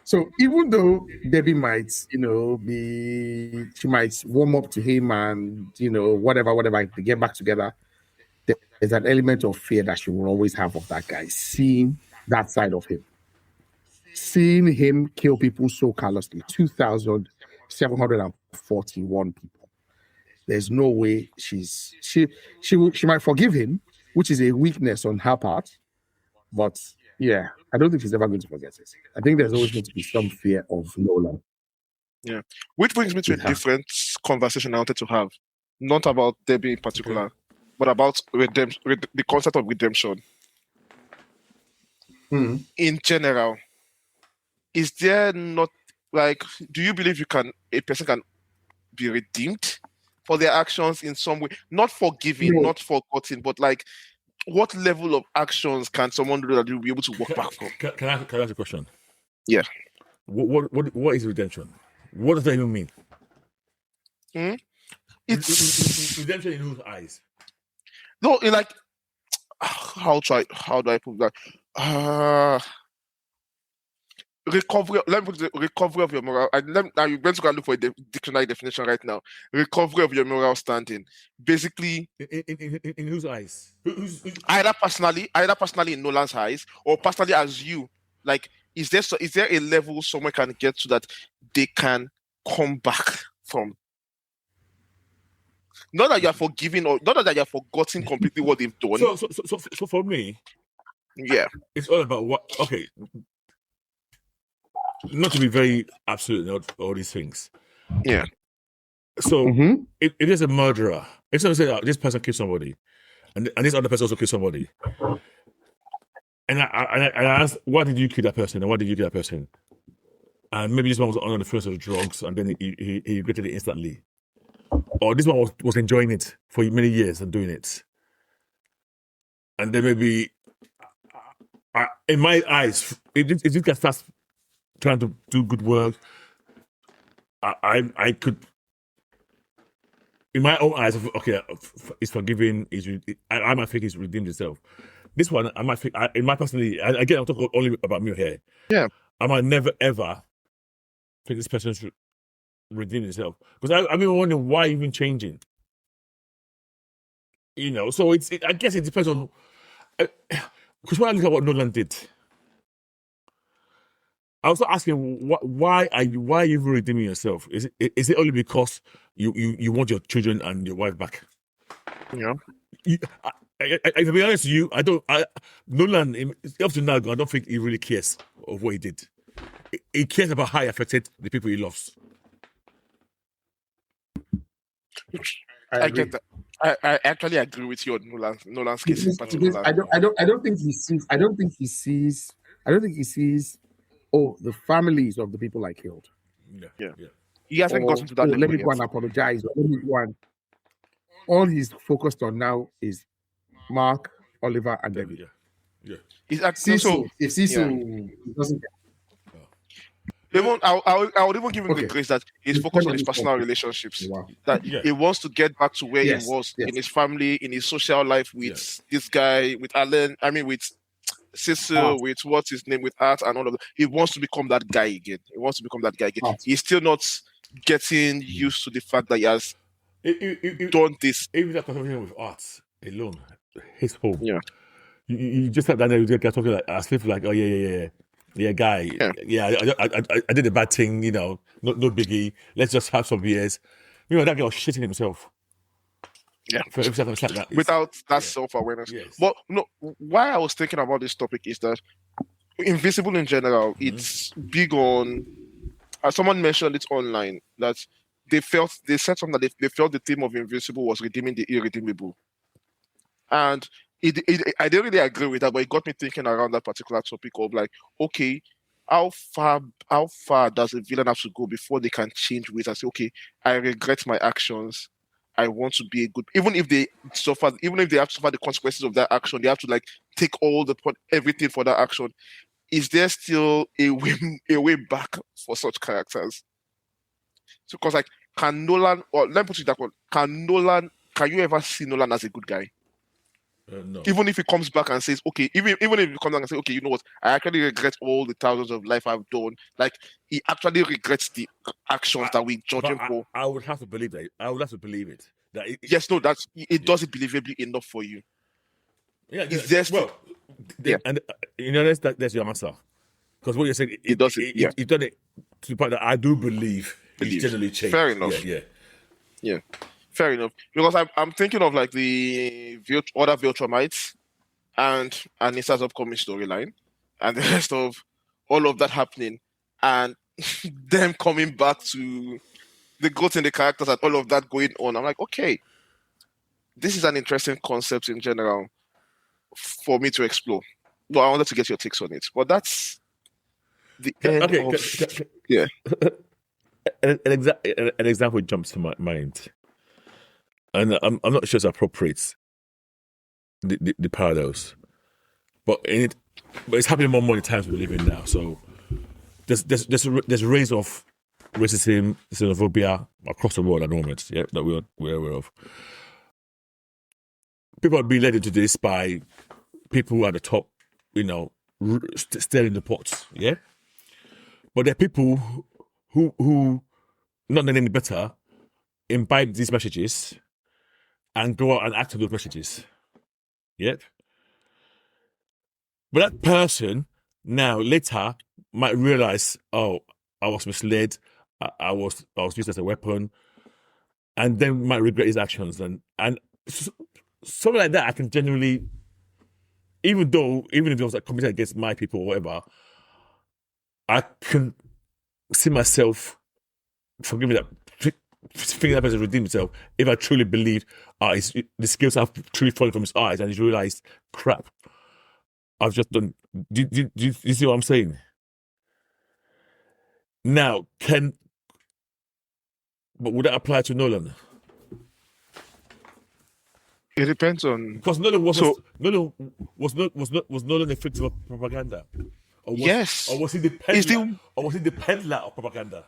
[SPEAKER 4] So even though Debbie might, she might warm up to him and, whatever, to get back together, there's an element of fear that she will always have of that guy, seeing that side of him. Seeing him kill people so callously, 2,741 people. There's no way she might forgive him, which is a weakness on her part. But yeah, I don't think she's ever going to forget it. I think there's always going to be some fear of Nola.
[SPEAKER 2] Yeah. Which brings me to a different conversation I wanted to have. Not about Debbie in particular, but about redemption, the concept of redemption. In general, is there not do you believe a person can be redeemed for their actions in some way? Not forgiven, not forgotten, but what level of actions can someone do that you'll be able to walk back from?
[SPEAKER 3] Can I ask a question?
[SPEAKER 2] Yeah.
[SPEAKER 3] What is redemption? What does that even mean?
[SPEAKER 2] It's
[SPEAKER 3] redemption in whose eyes?
[SPEAKER 2] No, how do I put that? recovery. Let me put the recovery of your moral. Now you're going to go look for a dictionary definition right now. Recovery of your moral standing. Basically,
[SPEAKER 3] in whose eyes?
[SPEAKER 2] Either personally in Nolan's eyes, or personally as you. Like, is there a level someone can get to that they can come back from? Not that you're forgiving, or not that you're forgotten completely what they've done.
[SPEAKER 3] So for me,
[SPEAKER 2] yeah,
[SPEAKER 3] it's all about what. Okay, not to be very absolute about all these things.
[SPEAKER 2] Yeah.
[SPEAKER 3] So if there's a murderer, if someone says this person killed somebody, and this other person also killed somebody, and I asked, why did you kill that person, and why did you kill that person? And maybe this one was on the first of drugs, and then he regretted it instantly. Or this one was enjoying it for many years and doing it. And then maybe, in my eyes, if this guy starts trying to do good work, I could, in my own eyes, okay, it's forgiving. I might think he's redeemed himself. This one, I might think, in my personally, again, I'm talking only about me here.
[SPEAKER 2] Yeah.
[SPEAKER 3] I might never ever think this person should redeem himself, because I've been wondering why even changing. So I guess it depends on. Because when I look at what Nolan did, I was asking why are you even redeeming yourself? Is it only because you want your children and your wife back?
[SPEAKER 2] Yeah.
[SPEAKER 3] To be honest with you, Nolan, up to now, I don't think he really cares of what he did. He cares about how he affected the people he loves.
[SPEAKER 2] I get that. I actually agree with you on Nolan's case.
[SPEAKER 4] I don't think he sees. Oh, the families of the people I killed.
[SPEAKER 2] Yeah. He hasn't gotten to that level
[SPEAKER 4] let me
[SPEAKER 2] yet.
[SPEAKER 4] go and apologize. All he's focused on now is Mark, Oliver, and David.
[SPEAKER 3] Yeah.
[SPEAKER 2] He's actually
[SPEAKER 4] if Cecil doesn't.
[SPEAKER 2] I would even give him the grace that he's focused on his personal relationships. Wow. That he wants to get back to where he was in his family, in his social life with this guy, with Alan. I mean, with Cecil, with what's his name, with Art, and all of that. He wants to become that guy again. He's still not getting used to the fact that he has done this.
[SPEAKER 3] Even that conversation with Art alone, his home.
[SPEAKER 2] Yeah.
[SPEAKER 3] You just sat down there with the guy talking as if like, oh yeah, guy. Yeah, I did a bad thing, no biggie. Let's just have some beers. That guy was shitting himself.
[SPEAKER 2] Yeah.
[SPEAKER 3] That
[SPEAKER 2] without that self-awareness.
[SPEAKER 3] Yes.
[SPEAKER 2] But no, why I was thinking about this topic is that Invincible in general, it's big on. Someone mentioned it online that they said something that they felt the theme of Invincible was redeeming the irredeemable, and. I didn't really agree with that, but it got me thinking around that particular topic of like, okay, how far does a villain have to go before they can change ways and say, okay, I regret my actions. I want to be a good. Even if they have to suffer the consequences of that action, they have to like take everything for that action. Is there still a way back for such characters? So, because like, can Nolan, or let me put it that way, can you ever see Nolan as a good guy?
[SPEAKER 3] No.
[SPEAKER 2] Even if he comes back and says, okay, even if he comes back and says, okay, you know what, I actually regret all the thousands of life I've done. Like, he actually regrets the actions that we judge him for.
[SPEAKER 3] I would have to believe that. I would have to believe it.
[SPEAKER 2] It does it believably enough for you.
[SPEAKER 3] Yeah,
[SPEAKER 2] and
[SPEAKER 3] that's your answer. Because what you're saying,
[SPEAKER 2] it does it. Yeah,
[SPEAKER 3] you've done it to the point that I do believe it's generally changed.
[SPEAKER 2] Fair enough. Yeah. Fair enough. Because I'm thinking of like the other Viltrumites and Anissa's upcoming storyline and the rest of all of that happening and them coming back to the growth in the characters and all of that going on. I'm like, okay, this is an interesting concept in general for me to explore. Well, I wanted to get your takes on it. But that's the end of... Yeah.
[SPEAKER 3] An example jumps to my mind. And I'm not sure it's appropriate, the parallels, but it's happening more and more in the times we live in now. So there's a rise of racism, xenophobia across the world at the moment. Yeah, that we're aware of. People are being led into this by people who are at the top, stirring the pots. Yeah, But there are people who not knowing any better, imbibe these messages and go out and act on those messages. Yep. But that person now later might realize, oh, I was misled. I was used as a weapon, and then might regret his actions. And something like that, I can genuinely, even if it was like committed against my people or whatever, I can see myself forgiving that, thinking that person redeemed himself if I truly believe the skills have truly fallen from his eyes and he's realized, crap, I've just done. Do you see what I'm saying? Now, but would that apply to Nolan?
[SPEAKER 2] It depends on,
[SPEAKER 3] because Nolan was Nolan a victim of propaganda.
[SPEAKER 2] Yes.
[SPEAKER 3] Or was he the peddler of propaganda?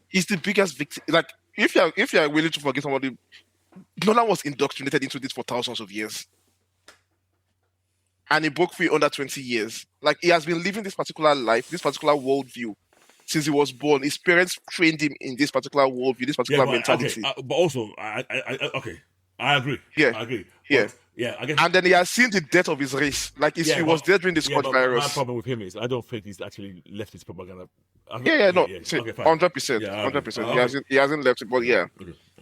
[SPEAKER 2] He's the biggest victim. Like, if you're willing to forgive somebody, Nolan was indoctrinated into this for thousands of years. And he broke free under 20 years. Like, he has been living this particular life, this particular worldview, since he was born. His parents trained him in this particular worldview, this particular mentality.
[SPEAKER 3] Okay, but also, I agree.
[SPEAKER 2] Yeah.
[SPEAKER 3] I agree.
[SPEAKER 2] Yeah.
[SPEAKER 3] But, yeah, I guess.
[SPEAKER 2] And then he has seen the death of his race. Like, he was there during the Scotch virus.
[SPEAKER 3] My problem with him is I don't think he's actually left his propaganda.
[SPEAKER 2] 100%.
[SPEAKER 3] Yeah,
[SPEAKER 2] 100%. He hasn't left it, but yeah,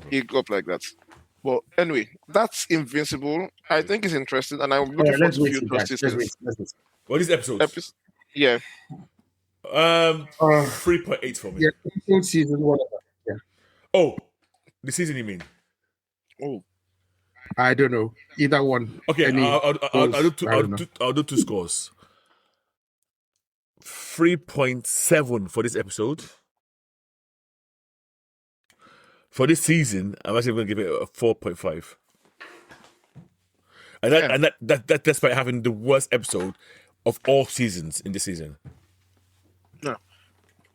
[SPEAKER 2] he grew up like that. But anyway, that's Invincible. I think it's interesting, and I'm looking forward to future seasons.
[SPEAKER 3] What is episodes?
[SPEAKER 2] Yeah.
[SPEAKER 3] 3.8 for me.
[SPEAKER 4] Yeah, season, whatever. Yeah.
[SPEAKER 3] Oh, the season you mean?
[SPEAKER 2] Oh,
[SPEAKER 4] I don't know either one.
[SPEAKER 3] Okay, I'll do two scores. 3.7 for this episode. For this season, I'm actually going to give it a 4.5. And that despite having the worst episode of all seasons in this season.
[SPEAKER 2] No.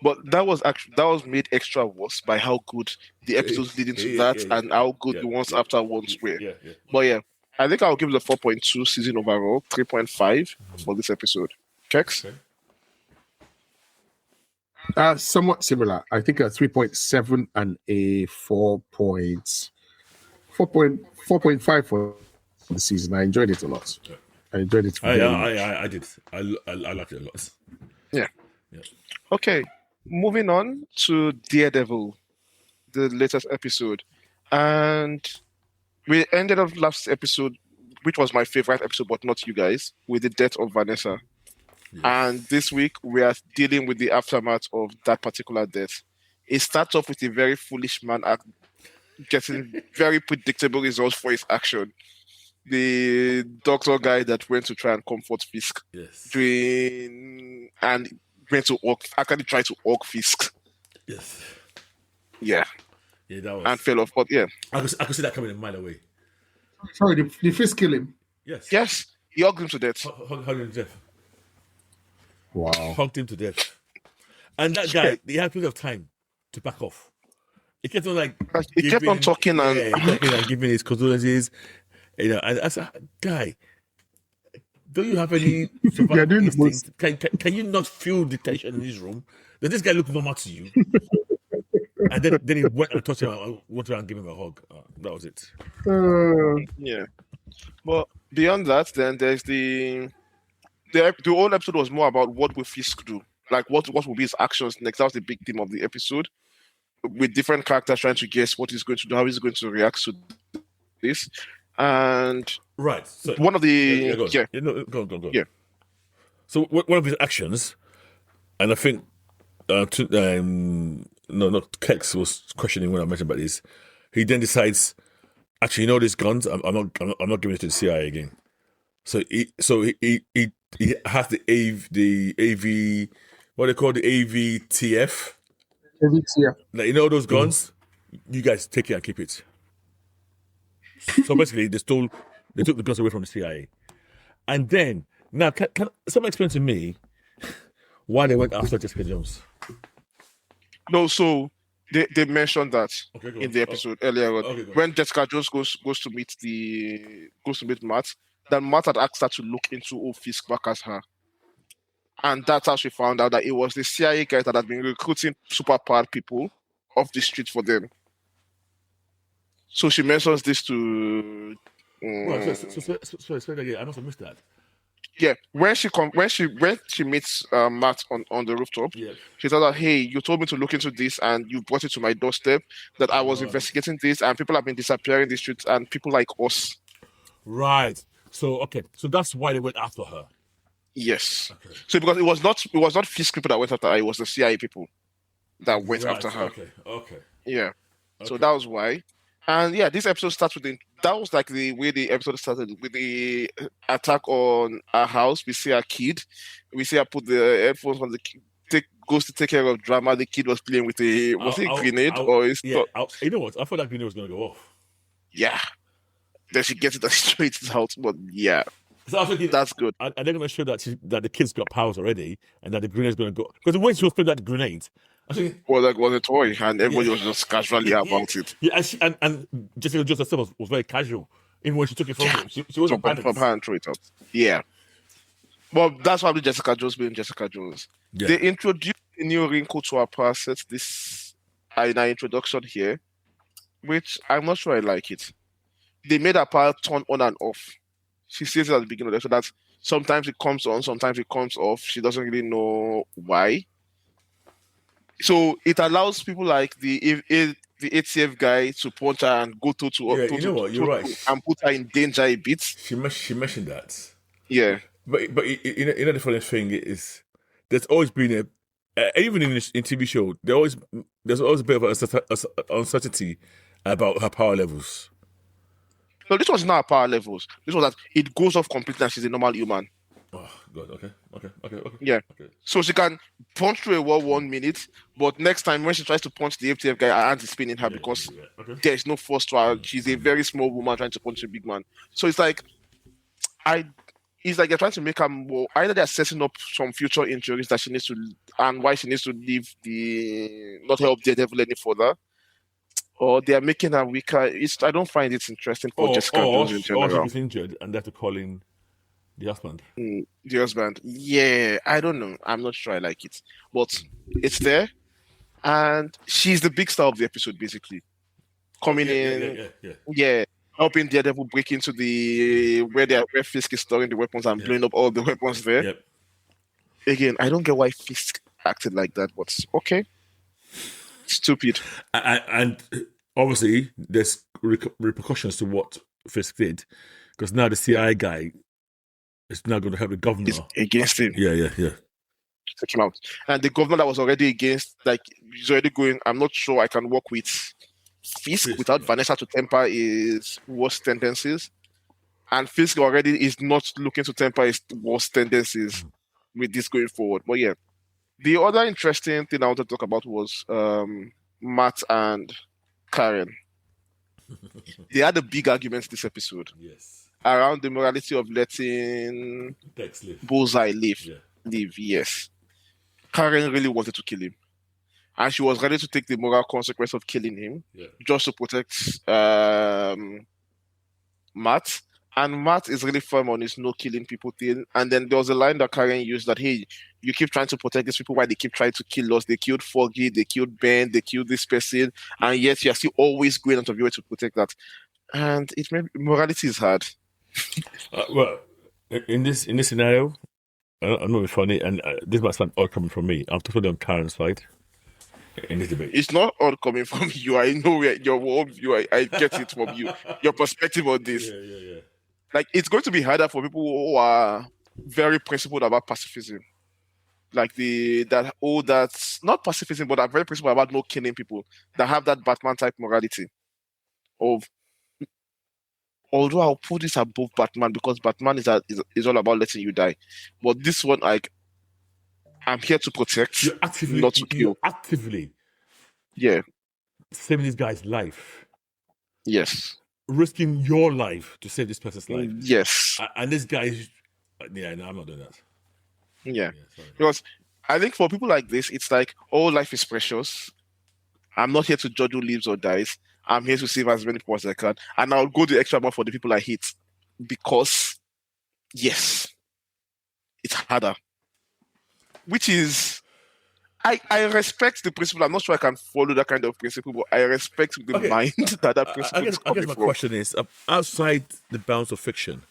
[SPEAKER 2] But that was made extra worse by how good the episodes leading to that and how good the ones afterwards were.
[SPEAKER 3] Yeah.
[SPEAKER 2] But yeah, I think I'll give it a 4.2 season overall, 3.5 for this episode. Kex?
[SPEAKER 4] Okay. Somewhat similar. I think a 3.7 and a 4.5 for the season. I enjoyed it a lot.
[SPEAKER 3] Yeah.
[SPEAKER 4] I enjoyed it.
[SPEAKER 3] I did. I liked it a lot.
[SPEAKER 2] Yeah. Okay. Moving on to Daredevil, the latest episode. And we ended up last episode, which was my favorite episode, but not you guys, with the death of Vanessa. Yes. And this week, we are dealing with the aftermath of that particular death. It starts off with a very foolish man getting very predictable results for his action. The doctor guy that went to try and comfort Fisk.
[SPEAKER 3] Yes.
[SPEAKER 2] And went to try to orc Fisk.
[SPEAKER 3] Yes.
[SPEAKER 2] Yeah.
[SPEAKER 3] Yeah, that was.
[SPEAKER 2] And fell off, but yeah.
[SPEAKER 3] I could see that coming a mile away.
[SPEAKER 4] Sorry, did Fisk kill him?
[SPEAKER 2] Yes. Yes. He hugged him to death.
[SPEAKER 3] Hugged him to death.
[SPEAKER 4] Wow.
[SPEAKER 3] Hugged him to death. And that guy, he had plenty of time to back off. He kept on
[SPEAKER 2] he kept on talking and
[SPEAKER 3] giving his condolences. You know, and I said, guy, don't you have any survival instinct? Can you not feel the tension in this room? Does this guy look normal to you? And then he went and touched him and went around and gave him a hug. That was it.
[SPEAKER 2] Yeah. But beyond that, then there's the whole episode was more about what will Fisk do? Like what will be his actions next? That was the big theme of the episode. With different characters trying to guess what he's going to do, how he's going to react to this. And
[SPEAKER 3] right, so
[SPEAKER 2] one of the
[SPEAKER 3] go on.
[SPEAKER 2] Yeah.
[SPEAKER 3] So one of his actions, and I think Kex was questioning when I mentioned about this. He then decides, actually, these guns, I'm not giving it to the CIA again. So he has the AV, what they call the AVTF.
[SPEAKER 4] AVTF.
[SPEAKER 3] Like, those guns, you guys take it and keep it. So basically, they took the guns away from the CIA. And then, now, can someone explain to me why they went after Jessica Jones?
[SPEAKER 2] No, so they mentioned that in the episode earlier on. When Jessica Jones goes to meet Matt, then Matt had asked her to look into Fisk back as her. And that's how she found out that it was the CIA guys that had been recruiting super powered people off the street for them. So she mentions this to.
[SPEAKER 3] Sorry, again. I must have missed that.
[SPEAKER 2] Yeah, when she meets Matt on the rooftop, she told her, "Hey, you told me to look into this, and you brought it to my doorstep. That I was investigating this, and people have been disappearing in the streets, and people like us."
[SPEAKER 3] Right. So that's why they went after her.
[SPEAKER 2] Yes. Okay. So because it was not Fisk people that went after her, it was the CIA people that went after her.
[SPEAKER 3] Okay.
[SPEAKER 2] Yeah. Okay. So that was why. And yeah, this episode starts with that was like the way the episode started with the attack on our house. We see our kid. We see her put the headphones on the goes to take care of drama. The kid was playing with a grenade or is
[SPEAKER 3] you know what? I thought that grenade was gonna go off.
[SPEAKER 2] Yeah. Then she gets it and straight out. But yeah.
[SPEAKER 3] So I was thinking,
[SPEAKER 2] that's good.
[SPEAKER 3] Are they gonna show that the kid's got powers already and that the grenade's gonna go? Because the way she was playing that grenade.
[SPEAKER 2] Well, that was a toy, and everybody was just casually about it.
[SPEAKER 3] Yeah, and Jessica Jones herself was very casual. Even when she took it from him, she wasn't
[SPEAKER 2] from her and threw it out. Yeah. Well, that's why Jessica Jones being Jessica Jones. Yeah. They introduced a new wrinkle to our process in our introduction here, which I'm not sure I like it. They made her power turn on and off. She says it at the beginning of the episode that sometimes it comes on, sometimes it comes off. She doesn't really know why. So it allows people like the ATF guy to punch her and go to
[SPEAKER 3] you know what? You're right.
[SPEAKER 2] And put her in danger a bit.
[SPEAKER 3] She mentioned that.
[SPEAKER 2] Yeah.
[SPEAKER 3] But you know the funny thing is, there's always been even in TV show, there's always a bit of uncertainty about her power levels.
[SPEAKER 2] No, this was not her power levels. This was that it goes off completely and she's a normal human.
[SPEAKER 3] Oh God! Okay.
[SPEAKER 2] Yeah. Okay. So she can punch through a wall 1 minute, but next time when she tries to punch the ATF guy, her hand is spinning her because there is no force to her. She's a very small woman trying to punch a big man. So it's like, it's like they're trying to make her more. Either they're setting up some future injuries that she needs to, and why she needs to leave not help Daredevil any further, or they are making her weaker. I don't find it interesting for Jessica Jones in general.
[SPEAKER 3] Or she's injured and they have to call in the husband.
[SPEAKER 2] The husband. Yeah, I don't know. I'm not sure I like it. But it's there. And she's the big star of the episode, basically. Coming in. Yeah. Helping Daredevil break into where Fisk is storing the weapons and blowing up all the weapons there.
[SPEAKER 3] Yep.
[SPEAKER 2] Again, I don't get why Fisk acted like that, but okay. Stupid.
[SPEAKER 3] And obviously, there's repercussions to what Fisk did. Because now the CIA guy is now going to help the governor.
[SPEAKER 2] It's against him.
[SPEAKER 3] Yeah.
[SPEAKER 2] Take him out. And the governor that was already against, he's already going, I'm not sure I can work with Fisk without Vanessa to temper his worst tendencies. And Fisk already is not looking to temper his worst tendencies with this going forward. But yeah. The other interesting thing I wanted to talk about was Matt and Karen. They had a big argument this episode.
[SPEAKER 3] Yes.
[SPEAKER 2] Around the morality of letting Bullseye live. Yes. Karen really wanted to kill him. And she was ready to take the moral consequence of killing him just to protect Matt. And Matt is really firm on his no killing people thing. And then there was a line that Karen used that, hey, you keep trying to protect these people while they keep trying to kill us. They killed Foggy, they killed Ben, they killed this person. And yet you're still always going out of your way to protect that. And morality is hard.
[SPEAKER 3] Well, in this scenario, I know it's funny, and this might sound odd coming from me. I'm totally on Karen's side in this debate.
[SPEAKER 2] It's not odd coming from you. I know your worldview. I get it from you. Your perspective on this.
[SPEAKER 3] Yeah.
[SPEAKER 2] Like, it's going to be harder for people who are very principled about pacifism. Like that's not pacifism, but are very principled about not killing people, that have that Batman type morality of. Although I'll put this above Batman because Batman is all about letting you die. But this one, I'm here to protect, not to kill.
[SPEAKER 3] You're actively saving this guy's life.
[SPEAKER 2] Yes.
[SPEAKER 3] Risking your life to save this person's life.
[SPEAKER 2] Yes.
[SPEAKER 3] And this guy is... no, I'm not doing that.
[SPEAKER 2] Yeah. Because I think for people like this, it's like, all life is precious. I'm not here to judge who lives or dies. I'm here to save as many people as I can. And I'll go the extra mile for the people I hate. Because, yes, it's harder. which is, I respect the principle. I'm not sure I can follow that kind of principle, but I respect the mind that principle is coming
[SPEAKER 3] I guess my
[SPEAKER 2] from.
[SPEAKER 3] question is, outside the bounds of fiction,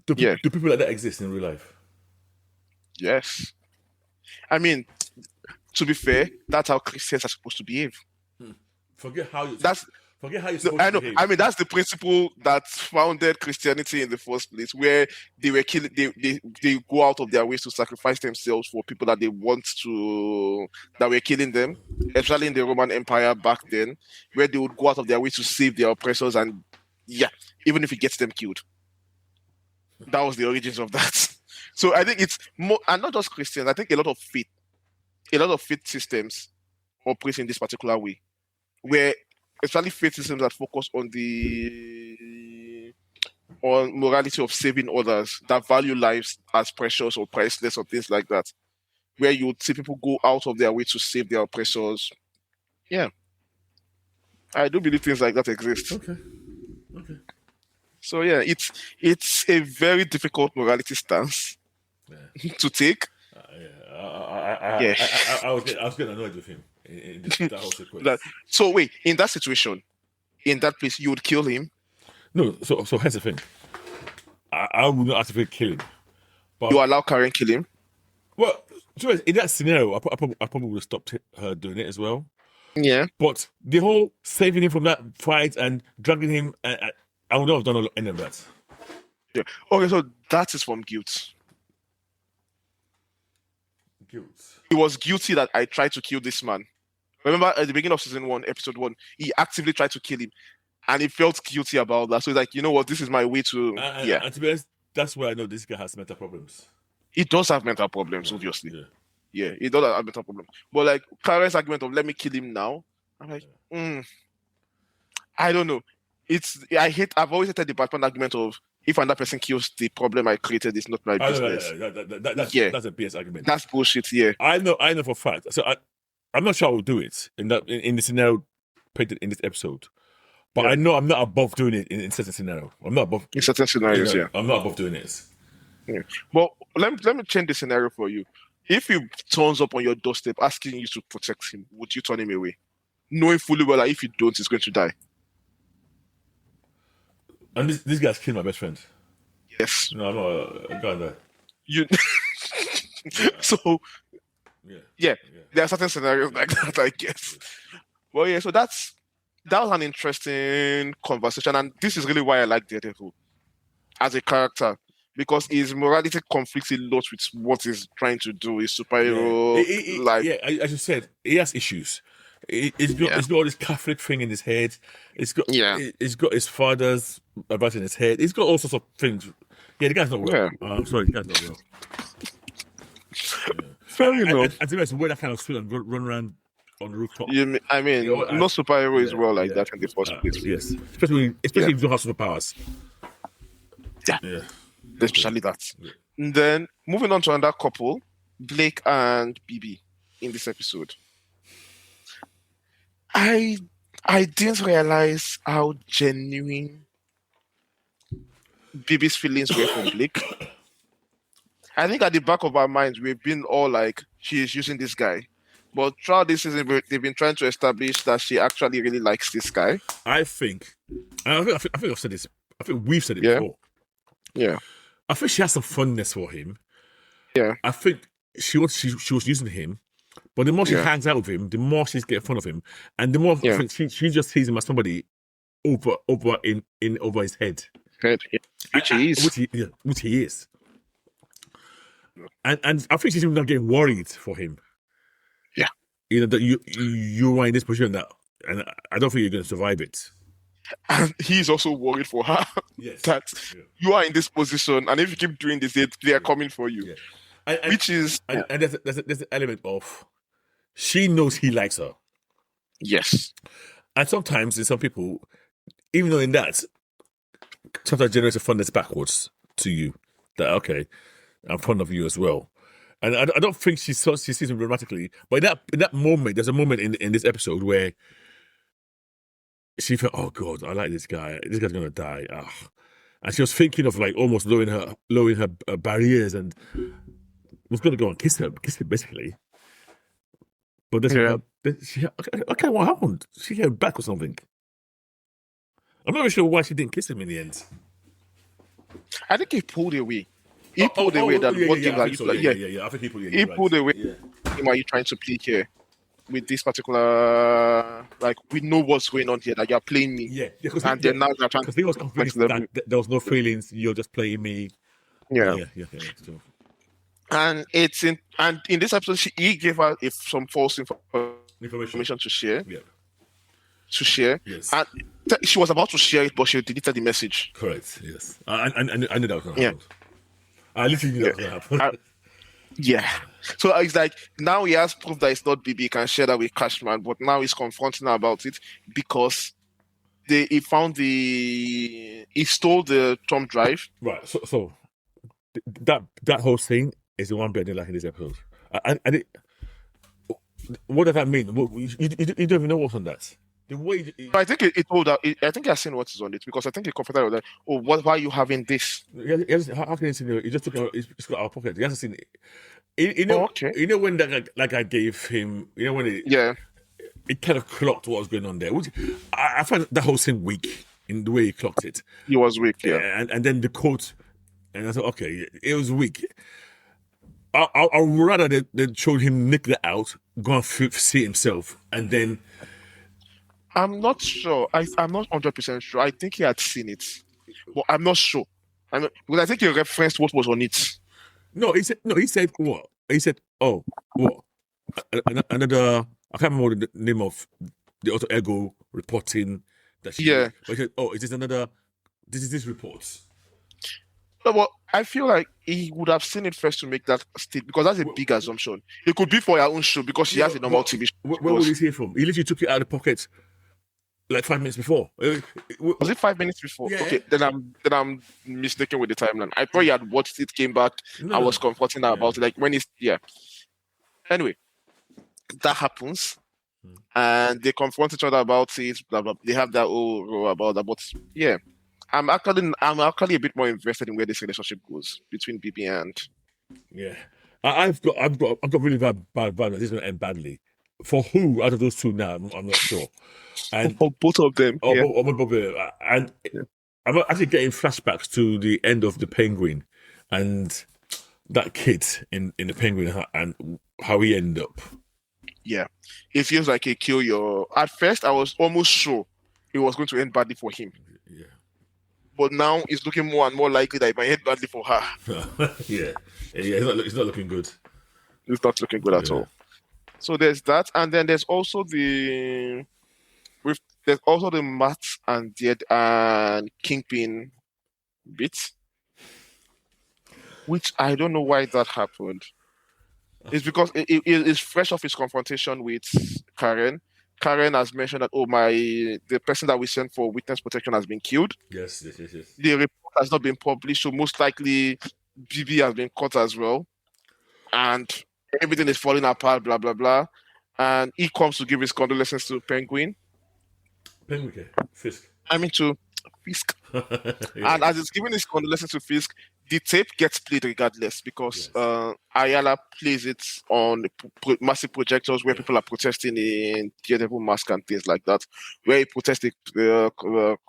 [SPEAKER 3] do people like that exist in real life?
[SPEAKER 2] Yes. I mean, to be fair, that's how Christians are supposed to behave.
[SPEAKER 3] Forget how you're supposed
[SPEAKER 2] I know.
[SPEAKER 3] to behave.
[SPEAKER 2] I mean, that's the principle that founded Christianity in the first place, where they were killing. They go out of their ways to sacrifice themselves for people that they want to, that were killing them, especially in the Roman Empire back then, where they would go out of their way to save their oppressors, and even if it gets them killed. That was the origins of that. So I think it's more, and not just Christians. I think a lot of faith systems operate in this particular way, where especially faith systems that focus on morality of saving others, that value lives as precious or priceless or things like that, where you would see people go out of their way to save their oppressors. Yeah, I do believe things like that exist.
[SPEAKER 3] Okay.
[SPEAKER 2] So yeah, it's a very difficult morality stance to take.
[SPEAKER 3] I was getting annoyed with him in that whole sequence.
[SPEAKER 2] So wait, in that situation, in that place, you would kill him?
[SPEAKER 3] No. So here's the thing. I would not actively kill him. But
[SPEAKER 2] you allow Karen kill him?
[SPEAKER 3] Well, in that scenario, I probably would have stopped her doing it as well.
[SPEAKER 2] Yeah.
[SPEAKER 3] But the whole saving him from that fight and dragging him, I would not have done any of that.
[SPEAKER 2] Yeah. Okay, so that is from guilt. He was guilty that I tried to kill this man. Remember at the beginning of season 1, episode 1, he actively tried to kill him, and he felt guilty about that. So he's like, you know what, this is my way to
[SPEAKER 3] And to be honest, that's why I know this guy has mental problems.
[SPEAKER 2] He does have mental problems, obviously. Yeah, he does have mental problems. But like Karen's argument of let me kill him now, I'm like, I don't know. I've always hated the Batman argument of if another person kills, the problem I created is not my business.
[SPEAKER 3] That's a BS argument.
[SPEAKER 2] That's bullshit. Yeah,
[SPEAKER 3] I know for a fact. So I'm not sure I will do it in the scenario painted in this episode, but I know I'm not above doing it in certain scenario. I'm not above
[SPEAKER 2] in certain scenarios.
[SPEAKER 3] I'm not above doing it.
[SPEAKER 2] Yeah. Well, let me change the scenario for you. If he turns up on your doorstep asking you to protect him, would you turn him away, knowing fully well that if you don't, he's going to die?
[SPEAKER 3] And this guy's killed my best friend.
[SPEAKER 2] Yes.
[SPEAKER 3] No, I'm going there.
[SPEAKER 2] So, there are certain scenarios like that, I guess. Well, yeah. So that was an interesting conversation, and this is really why I like Daredevil as a character, because his morality conflicts a lot with what he's trying to do. His superhero,
[SPEAKER 3] as you said, he has issues. He's got all this Catholic thing in his head. He's got his father's advice in his head. He's got all sorts of things. Yeah, the guy's not well. I'm sorry, the guy's not well.
[SPEAKER 2] Fair enough.
[SPEAKER 3] And to be honest, wear that kind of suit and run around on the rooftop.
[SPEAKER 2] No superhero is well like that in the first place.
[SPEAKER 3] Yes, especially if you don't have superpowers.
[SPEAKER 2] Yeah. Especially that. Yeah. And then moving on to another couple, Blake and BB, in this episode. I didn't realize how genuine BB's feelings were for Blake. I think at the back of our minds, we've been all like, she is using this guy. But throughout this season, they've been trying to establish that she actually really likes this guy.
[SPEAKER 3] I think I've said this. I think we've said it before.
[SPEAKER 2] Yeah.
[SPEAKER 3] I think she has some fondness for him.
[SPEAKER 2] Yeah.
[SPEAKER 3] I think she was using him. But the more she hangs out with him, the more she's getting fun of him, and the more I think she just sees him as somebody over his head,
[SPEAKER 2] which he is.
[SPEAKER 3] Which he is. And I think she's even not getting worried for him.
[SPEAKER 2] Yeah,
[SPEAKER 3] that you are in this position and I don't think you're going to survive it.
[SPEAKER 2] And he's also worried for her that you are in this position, and if you keep doing this, they are coming for you. Yeah. And
[SPEAKER 3] there's an element of she knows he likes her.
[SPEAKER 2] Yes.
[SPEAKER 3] And sometimes in some people, even though in that, sometimes generates a fondness backwards to you. That, okay, I'm fond of you as well. And I don't think she sees him romantically. But in that moment, there's a moment in this episode where she felt, oh God, I like this guy. This guy's going to die. And she was thinking of like almost lowering her barriers and was going to go and kiss her basically. But then okay, what happened? She held back or something. I'm not really sure why she didn't kiss him in the end.
[SPEAKER 2] I think he pulled away. He pulled away. I think he pulled away. He pulled away. Why are you trying to play here with this particular? Like, we know what's going on here. That you're playing me.
[SPEAKER 3] Yeah.
[SPEAKER 2] And then now they're trying.
[SPEAKER 3] Because he was convinced that there was no feelings. You're just playing me.
[SPEAKER 2] Yeah.
[SPEAKER 3] So.
[SPEAKER 2] And in this episode, he gave her some false information to share.
[SPEAKER 3] Yeah.
[SPEAKER 2] To share.
[SPEAKER 3] Yes.
[SPEAKER 2] And she was about to share it, but she deleted the message.
[SPEAKER 3] Correct. Yes. I knew that was going to happen. I literally knew that was going to happen.
[SPEAKER 2] Yeah. So it's like now he has proof that it's not BB. He can share that with Cashman, but now he's confronting her about it because he stole the thumb drive.
[SPEAKER 3] Right. So that whole thing is the one bit I didn't like in this episode. What does that mean? You don't even know what's on that. The way
[SPEAKER 2] I think it told her. I think I've seen what is on it because I think he confronted her with that. Oh, why are you having this?
[SPEAKER 3] How can he see it? He just took it. It's got our pocket. He hasn't seen it. You know when that guy gave him. You know when it kind of clocked what was going on there. Which I find that whole thing weak in the way he clocked it.
[SPEAKER 2] He was weak, yeah.
[SPEAKER 3] And then the quote, and I thought, okay, it was weak. I'd rather they showed him nick that out, go and see himself, and then.
[SPEAKER 2] I'm not sure. I'm not 100% sure. I think he had seen it, but I'm not sure. Because I think he referenced what was on it.
[SPEAKER 3] No, he said what? He said, oh, what? Another. I can't remember the name of the alter ego reporting that she. Yeah. But he said, oh, is this another? This is this report.
[SPEAKER 2] No, but I feel like he would have seen it first to make that statement because that's a big assumption. It could be for your own show because she has a normal TV show.
[SPEAKER 3] Where would he see it from? He literally took it out of the pocket. Like 5 minutes before.
[SPEAKER 2] Was it 5 minutes before?
[SPEAKER 3] Yeah.
[SPEAKER 2] Okay, then I'm mistaken with the timeline. I thought he had watched it, came back. I was confronting her about it. Like when it's Anyway, that happens, and they confront each other about it. Blah blah. They have that whole about that. But yeah, I'm actually a bit more invested in where this relationship goes between BB and.
[SPEAKER 3] Yeah, I've got really bad. This is going to end badly. For who out of those two now? I'm not sure. And
[SPEAKER 2] both of them.
[SPEAKER 3] And I'm actually getting flashbacks to the end of the Penguin and that kid in the Penguin and how he ended up.
[SPEAKER 2] Yeah, it feels like he killed your. At first, I was almost sure it was going to end badly for him.
[SPEAKER 3] Yeah,
[SPEAKER 2] but now it's looking more and more likely that it might end badly for her.
[SPEAKER 3] yeah, it's not looking good.
[SPEAKER 2] It's not looking good at all. So there's that, and then there's also the Matt and Dead and Kingpin bit, which I don't know why that happened. It's because it's fresh off his confrontation with Karen. Karen has mentioned that the person that we sent for witness protection has been killed.
[SPEAKER 3] Yes.
[SPEAKER 2] The report has not been published, so most likely BB has been caught as well, and everything is falling apart, blah, blah, blah. And he comes to give his condolences to Penguin.
[SPEAKER 3] Fisk.
[SPEAKER 2] To Fisk. Yeah. And as he's giving his condolences to Fisk, the tape gets played regardless because Ayala plays it on massive projectors where people are protesting in Daredevil mask and things like that, where he protests the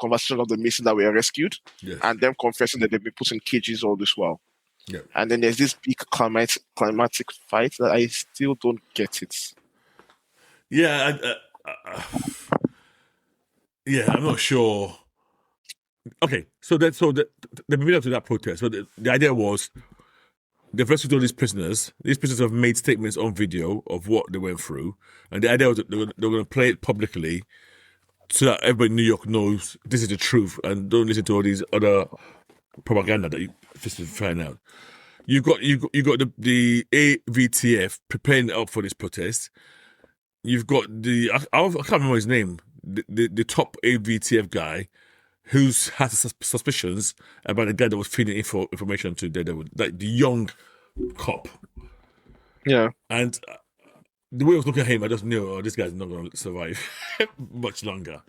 [SPEAKER 2] conversation of the missing that were rescued and them confessing that they've been put in cages all this while.
[SPEAKER 3] Yeah.
[SPEAKER 2] And then there's this big climatic fight that I still don't get it.
[SPEAKER 3] Yeah, I'm not sure. Okay, so the build up to that protest. So the idea was they've rescued all these prisoners. These prisoners have made statements on video of what they went through, and the idea was that they were going to play it publicly so that everybody in New York knows this is the truth and don't listen to all these other propaganda that you just find out. You got the AVTF preparing up for this protest. You've got I can't remember his name, the top AVTF guy, who's has suspicions about the guy that was feeding information to Daredevil, like the young cop.
[SPEAKER 2] Yeah,
[SPEAKER 3] and the way I was looking at him, I just knew, this guy's not going to survive much longer.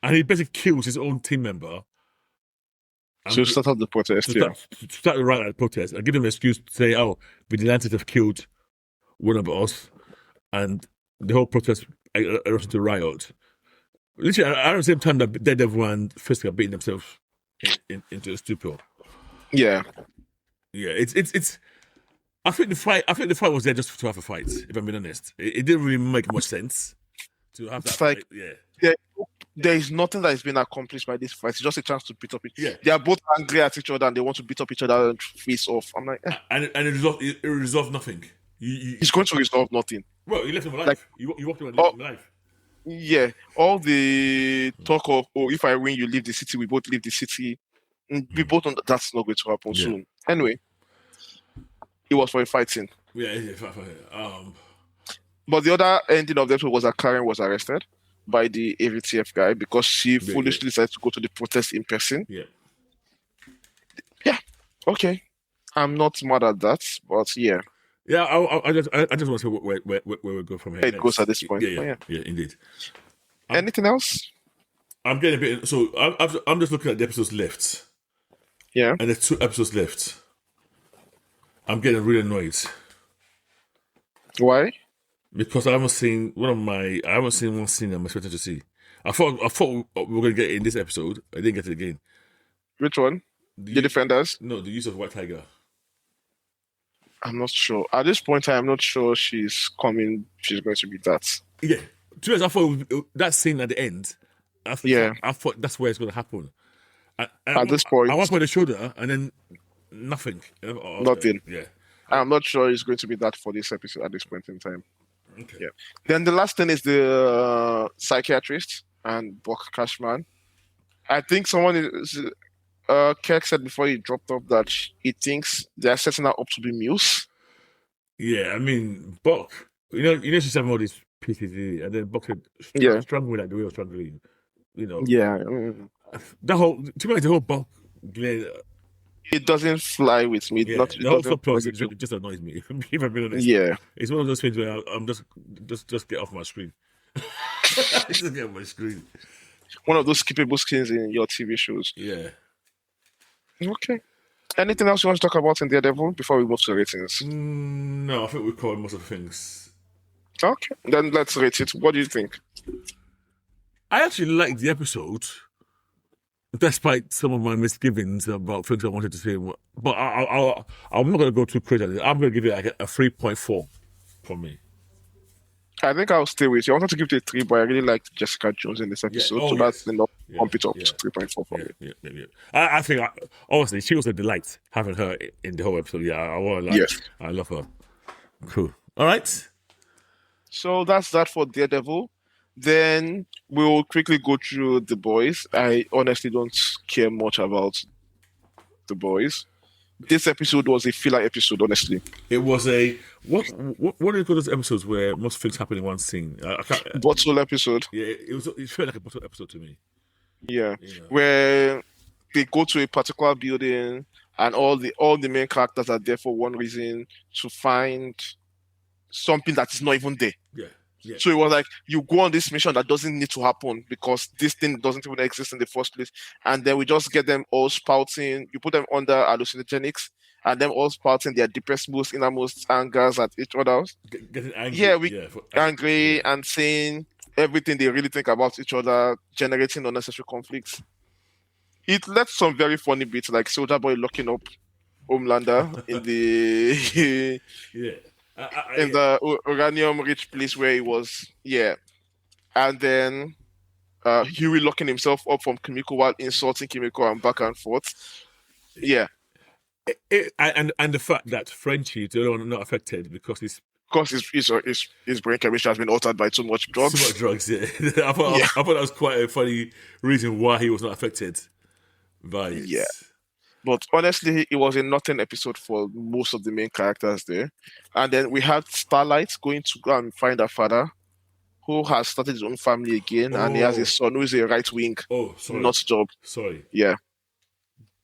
[SPEAKER 3] And he basically kills his own team member
[SPEAKER 2] So start up the protest,
[SPEAKER 3] to start the right at the protest and give them an excuse to say, "Oh, vigilantes have killed one of us," and the whole protest erupted to riot. Literally, at the same time that Daredevil and Fisk are beating themselves into a stupor.
[SPEAKER 2] Yeah.
[SPEAKER 3] It's. I think the fight was there just to have a fight. If I'm being honest, it didn't really make much sense to have that.
[SPEAKER 2] It's like, there is nothing that is being accomplished by this fight. It's just a chance to beat up each. They are both angry at each other and they want to beat up each other and face off. I'm like,
[SPEAKER 3] and it resolved nothing.
[SPEAKER 2] He's going to resolve nothing.
[SPEAKER 3] Well, he left him alive. Like, you walked him and left him alive.
[SPEAKER 2] Yeah, all the talk of, if I win, you leave the city. We both leave the city. We both know that's not going to happen soon. Anyway, it was for a fight scene. But the other ending of the episode was that Karen was arrested by the AVTF guy because she foolishly decided to go to the protest in person. Yeah. Okay. I'm not mad at that, but yeah.
[SPEAKER 3] Yeah, I just want to see where we go from here.
[SPEAKER 2] It goes at this point.
[SPEAKER 3] Yeah, indeed.
[SPEAKER 2] Anything else?
[SPEAKER 3] I'm getting a bit. So I'm just looking at the episodes left.
[SPEAKER 2] Yeah.
[SPEAKER 3] And there's 2 episodes left. I'm getting really annoyed.
[SPEAKER 2] Why?
[SPEAKER 3] Because I haven't seen one scene I'm expecting to see. I thought we were going to get it in this episode. I didn't get it again.
[SPEAKER 2] Which one? The Defenders?
[SPEAKER 3] No, the use of White Tiger.
[SPEAKER 2] I'm not sure. At this point, I'm not sure she's going to be that.
[SPEAKER 3] Yeah. To be honest, I thought that scene at the end, I thought that's where it's going to happen.
[SPEAKER 2] At this point.
[SPEAKER 3] I want to show her, and then nothing.
[SPEAKER 2] Nothing.
[SPEAKER 3] Yeah.
[SPEAKER 2] I'm not sure it's going to be that for this episode at this point in time.
[SPEAKER 3] Okay.
[SPEAKER 2] Yeah. Then the last thing is the psychiatrist and Buck Cashman. I think someone is... Kirk said before he dropped off that he thinks they're setting her up to be Muse.
[SPEAKER 3] Yeah, I mean, Buck, she's having all this PTSD, and then Buck said, struggling with the way I was struggling,
[SPEAKER 2] Yeah.
[SPEAKER 3] The whole Buck,
[SPEAKER 2] it doesn't fly with me.
[SPEAKER 3] Yeah, the whole subplot just annoys me, if I'm being honest.
[SPEAKER 2] Yeah.
[SPEAKER 3] It's one of those things where I'm just get off my screen. Just get off my screen.
[SPEAKER 2] One of those skippable skins in your TV shows.
[SPEAKER 3] Yeah.
[SPEAKER 2] Okay. Anything else you want to talk about in Daredevil before we move to ratings?
[SPEAKER 3] No, I think we covered most of the things.
[SPEAKER 2] Okay. Then let's rate it. What do you think?
[SPEAKER 3] I actually liked the episode, despite some of my misgivings about things I wanted to say. But I'm not going to go too crazy. I'm going to give it like a 3.4 for me.
[SPEAKER 2] I think I'll stay with you. I wanted to give it a 3, but I really liked Jessica Jones in this episode, that's enough to pump it up to 3.4 for me.
[SPEAKER 3] Yeah. I think, honestly, she was a delight having her in the whole episode. Yeah, I want to like. I love her. Cool. All right.
[SPEAKER 2] So that's that for Daredevil. Then we'll quickly go through The Boys. I honestly don't care much about The Boys. This episode was a filler episode, honestly.
[SPEAKER 3] It was a... What do you call those episodes where most things happen in one scene?
[SPEAKER 2] Bottle episode.
[SPEAKER 3] Yeah, it felt like a bottle episode to me.
[SPEAKER 2] Yeah. Where they go to a particular building and all the main characters are there for one reason, to find something that is not even there.
[SPEAKER 3] Yeah.
[SPEAKER 2] So it was like, you go on this mission that doesn't need to happen because this thing doesn't even exist in the first place. And then we just get them all spouting. You put them under hallucinogenics and them all spouting their deepest, most innermost angers at each other.
[SPEAKER 3] Getting angry.
[SPEAKER 2] Yeah, angry and saying everything they really think about each other, generating unnecessary conflicts. It led some very funny bits, like Soldier Boy locking up Homelander in the... in the uranium-rich place where he was, and then Huey locking himself up from Kimiko while insulting Kimiko and back and forth,
[SPEAKER 3] and the fact that Frenchie is the only one not affected because his brain chemistry has been altered by too much drugs. I thought that was quite a funny reason why he was not affected by it.
[SPEAKER 2] Yeah. But honestly, it was a nothing episode for most of the main characters there. And then we had Starlight going to go and find her father, who has started his own family again, and he has a son who is a right-wing nut job.
[SPEAKER 3] Sorry.
[SPEAKER 2] Yeah.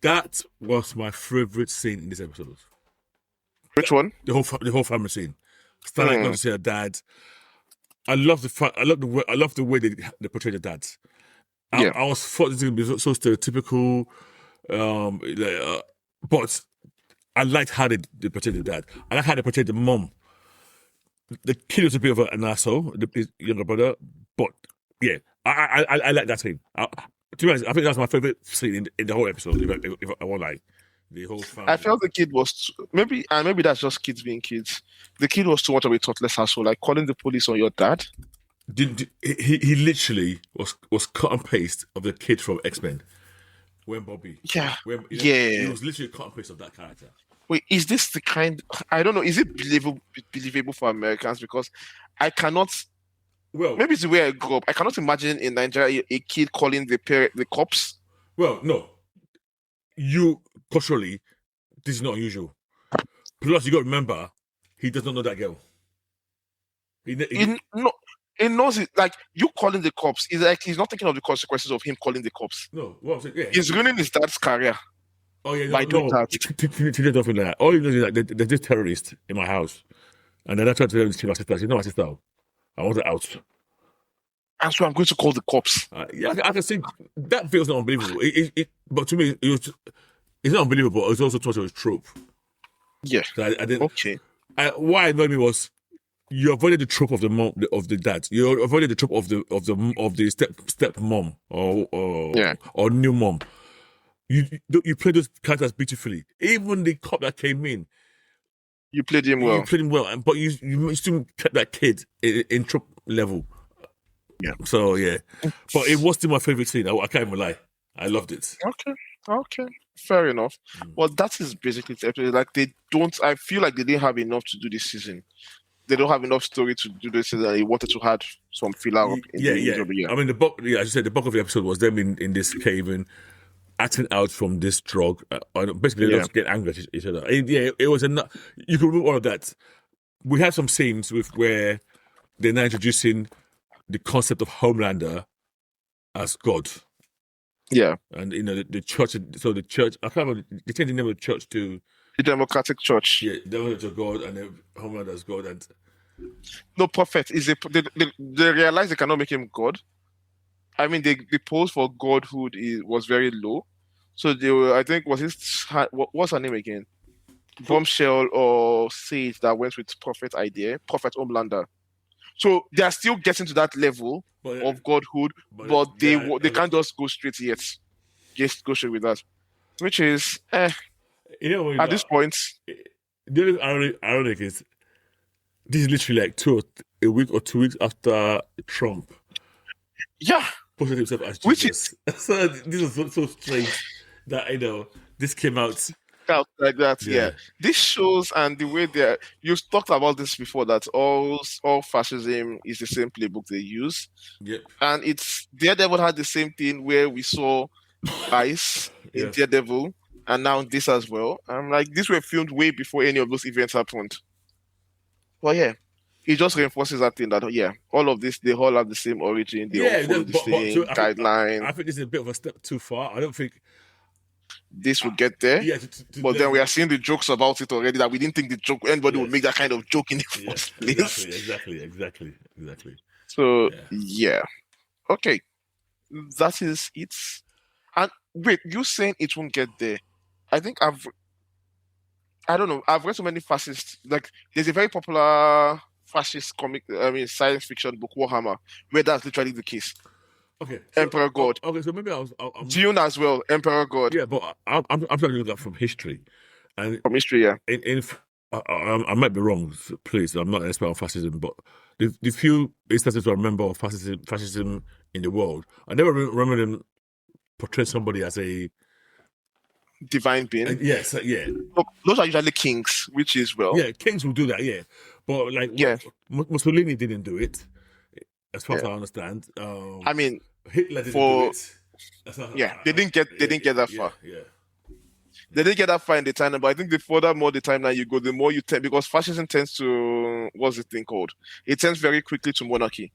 [SPEAKER 3] That was my favorite scene in this episode.
[SPEAKER 2] Which one?
[SPEAKER 3] The whole family scene. Starlight going to see her dad. I love the way they portray the dads. I thought this was going to be so stereotypical. But I liked how they portrayed the dad. I liked how they portrayed the mom. The kid was a bit of an asshole, his younger brother, but yeah, I like that scene. To be honest, I think that's my favorite scene in the whole episode. If I won't lie, the whole family.
[SPEAKER 2] I felt the kid was maybe that's just kids being kids. The kid was too much of a thoughtless asshole, like calling the police on your dad.
[SPEAKER 3] He literally was cut and paste of the kid from X-Men. When Bobby, he was literally cut and paste of that character.
[SPEAKER 2] Wait, is this the kind? I don't know. Is it believable for Americans? Because I cannot. Well, maybe it's the way I grew up. I cannot imagine in Nigeria a kid calling the cops.
[SPEAKER 3] Well, no. Culturally, this is not unusual. Plus, you got to remember, he does not know that girl. He
[SPEAKER 2] knows it. Like, you calling the cops is like he's not thinking of the consequences of him calling the cops.
[SPEAKER 3] No, what I'm saying, yeah,
[SPEAKER 2] he's ruining his dad's career.
[SPEAKER 3] Oh yeah,
[SPEAKER 2] by doing that.
[SPEAKER 3] Nothing like that. All he knows is like there's this terrorist in my house, and then I tried to tell my sister. I said, "No, my sister, I want it out."
[SPEAKER 2] And so I'm going to call the cops.
[SPEAKER 3] Yeah, I can see that feels not unbelievable. But to me, it's not unbelievable. It's also sort of a trope.
[SPEAKER 2] Yeah.
[SPEAKER 3] So I didn't.
[SPEAKER 2] Okay.
[SPEAKER 3] What annoyed me was you avoided the trope of the mom of the dad. You avoided the trope of the step mom or new mom. You played those characters beautifully. Even the cop that came in,
[SPEAKER 2] you played him well.
[SPEAKER 3] You played him well, but you still kept that kid in trope level.
[SPEAKER 2] Yeah.
[SPEAKER 3] So yeah, but it was still my favorite scene. I can't even lie. I loved it.
[SPEAKER 2] Okay. Fair enough. Well, that is basically the episode. Like I feel like they didn't have enough to do this season. They don't have enough story to do this season. They wanted to add some filler up.
[SPEAKER 3] I mean, as you said, the bulk of the episode was them in this cave and acting out from this drug. Basically, they just get angry at each other. It was enough. You can remove all of that. We had some scenes where they're now introducing the concept of Homelander as God.
[SPEAKER 2] Yeah.
[SPEAKER 3] And, the church, so the church, I can't remember, they changed the name of the church to...
[SPEAKER 2] The Democratic Church.
[SPEAKER 3] Yeah, Democratic to God and then Homelander as God. And
[SPEAKER 2] no, prophet. They realized they cannot make him God. I mean, the pose for godhood was very low. So they were, I think, what's her name again? Bombshell or Sage that went with Prophet idea, Prophet Homelander. So they are still getting to that level of godhood, but they can't just go straight yet. Just go straight with that, which is at this point.
[SPEAKER 3] The ironic is this is literally like a week or 2 weeks after Trump.
[SPEAKER 2] Yeah,
[SPEAKER 3] posted himself as Jesus. So this is so strange that this came out
[SPEAKER 2] like that. Yeah. This shows, and the way you've talked about this before, that all fascism is the same playbook they use.
[SPEAKER 3] Yep.
[SPEAKER 2] And it's Daredevil had the same thing where we saw ICE in Daredevil, and now this as well. I'm like, these were filmed way before any of those events happened. Well, yeah. It just reinforces that thing that all of this, they all have the same origin, they all follow the same guideline.
[SPEAKER 3] I think this is a bit of a step too far. I don't think
[SPEAKER 2] this will get there.
[SPEAKER 3] Yeah,
[SPEAKER 2] but then we are seeing the jokes about it already that we didn't think anybody would make that kind of joke in the first place.
[SPEAKER 3] Exactly.
[SPEAKER 2] So okay, that is it. And wait, you saying it won't get there? I think I don't know. I've read so many fascists. Like, there's a very popular fascist science fiction book, Warhammer, where that's literally the case.
[SPEAKER 3] Okay.
[SPEAKER 2] Emperor God.
[SPEAKER 3] Okay, so maybe I'm
[SPEAKER 2] Dune as well, Emperor God.
[SPEAKER 3] Yeah, but I'm trying to look at from history. And
[SPEAKER 2] from history, yeah.
[SPEAKER 3] I might be wrong, so please. I'm not an expert on fascism, but the few instances I remember of fascism in the world, I never remember them portray somebody as a
[SPEAKER 2] divine being.
[SPEAKER 3] Yes,
[SPEAKER 2] Those are usually kings, which is
[SPEAKER 3] kings will do that, but Mussolini didn't do it, as far as I understand.
[SPEAKER 2] I mean,
[SPEAKER 3] Hitler didn't do it.
[SPEAKER 2] They didn't get that far.
[SPEAKER 3] Yeah.
[SPEAKER 2] They didn't get that far in the time, but I think the further more the timeline you go, the more you tend, because fascism tends to, what's the thing called? It tends very quickly to monarchy.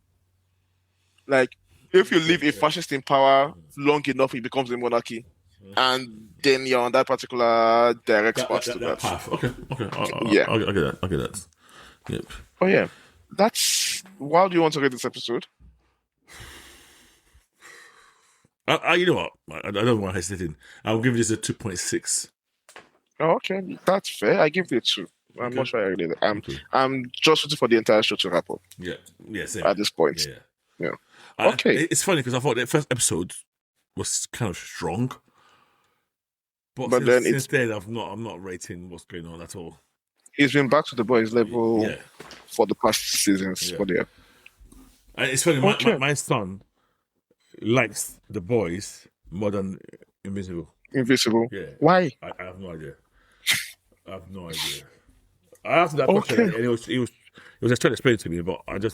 [SPEAKER 2] Like, if you leave a fascist in power long enough, it becomes a monarchy. And then you're on that particular direct path to that.
[SPEAKER 3] Path. Okay. I get that. Yep.
[SPEAKER 2] Oh, yeah. Why do you want to read this episode?
[SPEAKER 3] You know what? I don't know why I'm hesitating. I'll give this a 2.6.
[SPEAKER 2] Oh, okay, that's fair. I give it 2. I'm not sure I really. I'm just waiting for the entire show to wrap up.
[SPEAKER 3] Yeah, same.
[SPEAKER 2] At this point. Yeah. Okay.
[SPEAKER 3] It's funny because I thought the first episode was kind of strong, but since then I'm not rating what's going on at all.
[SPEAKER 2] He's been back to the boys level for the past seasons.
[SPEAKER 3] Yeah. And it's funny. My son likes the boys more than Invincible.
[SPEAKER 2] Yeah. Why?
[SPEAKER 3] I have no idea. I asked that question, and he was just trying to explain it to me, but I don't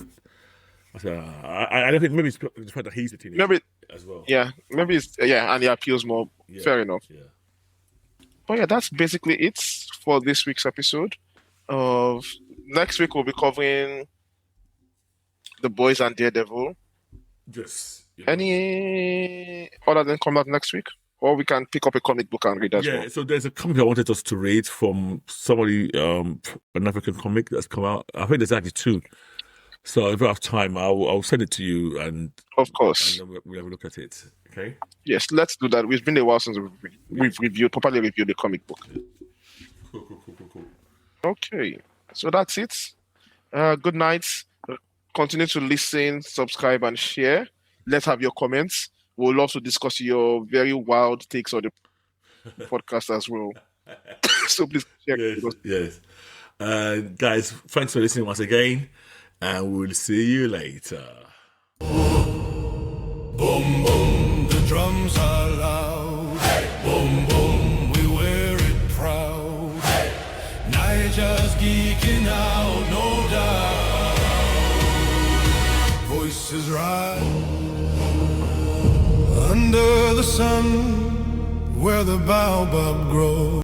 [SPEAKER 3] think maybe it's the fact that he's a teenager as well.
[SPEAKER 2] Yeah, maybe it's and he appeals more. Yeah, fair enough.
[SPEAKER 3] Yeah.
[SPEAKER 2] But that's basically it for this week's episode. Next week we'll be covering The Boys and Daredevil.
[SPEAKER 3] Yes. Yeah.
[SPEAKER 2] Any other than come out next week? Or we can pick up a comic book and read as well.
[SPEAKER 3] Yeah, so there's a comic I wanted us to read from somebody, an African comic that's come out. I think there's actually 2. So if I have time, I'll send it to you, and
[SPEAKER 2] of course,
[SPEAKER 3] and we'll have a look at it. Okay.
[SPEAKER 2] Yes, let's do that. It's been a while since we've properly reviewed the comic book.
[SPEAKER 3] Cool.
[SPEAKER 2] Okay, so that's it. Good night. Continue to listen, subscribe, and share. Let's have your comments. We'll also discuss your very wild takes on the podcast as well. So please check.
[SPEAKER 3] Yes. Guys, thanks for listening once again, and we'll see you later.
[SPEAKER 1] Boom, boom, the drums are loud. Hey. Boom, boom, we wear it proud. Hey. Niger's geeking out, no doubt. Voices rise under the sun where the baobab grows.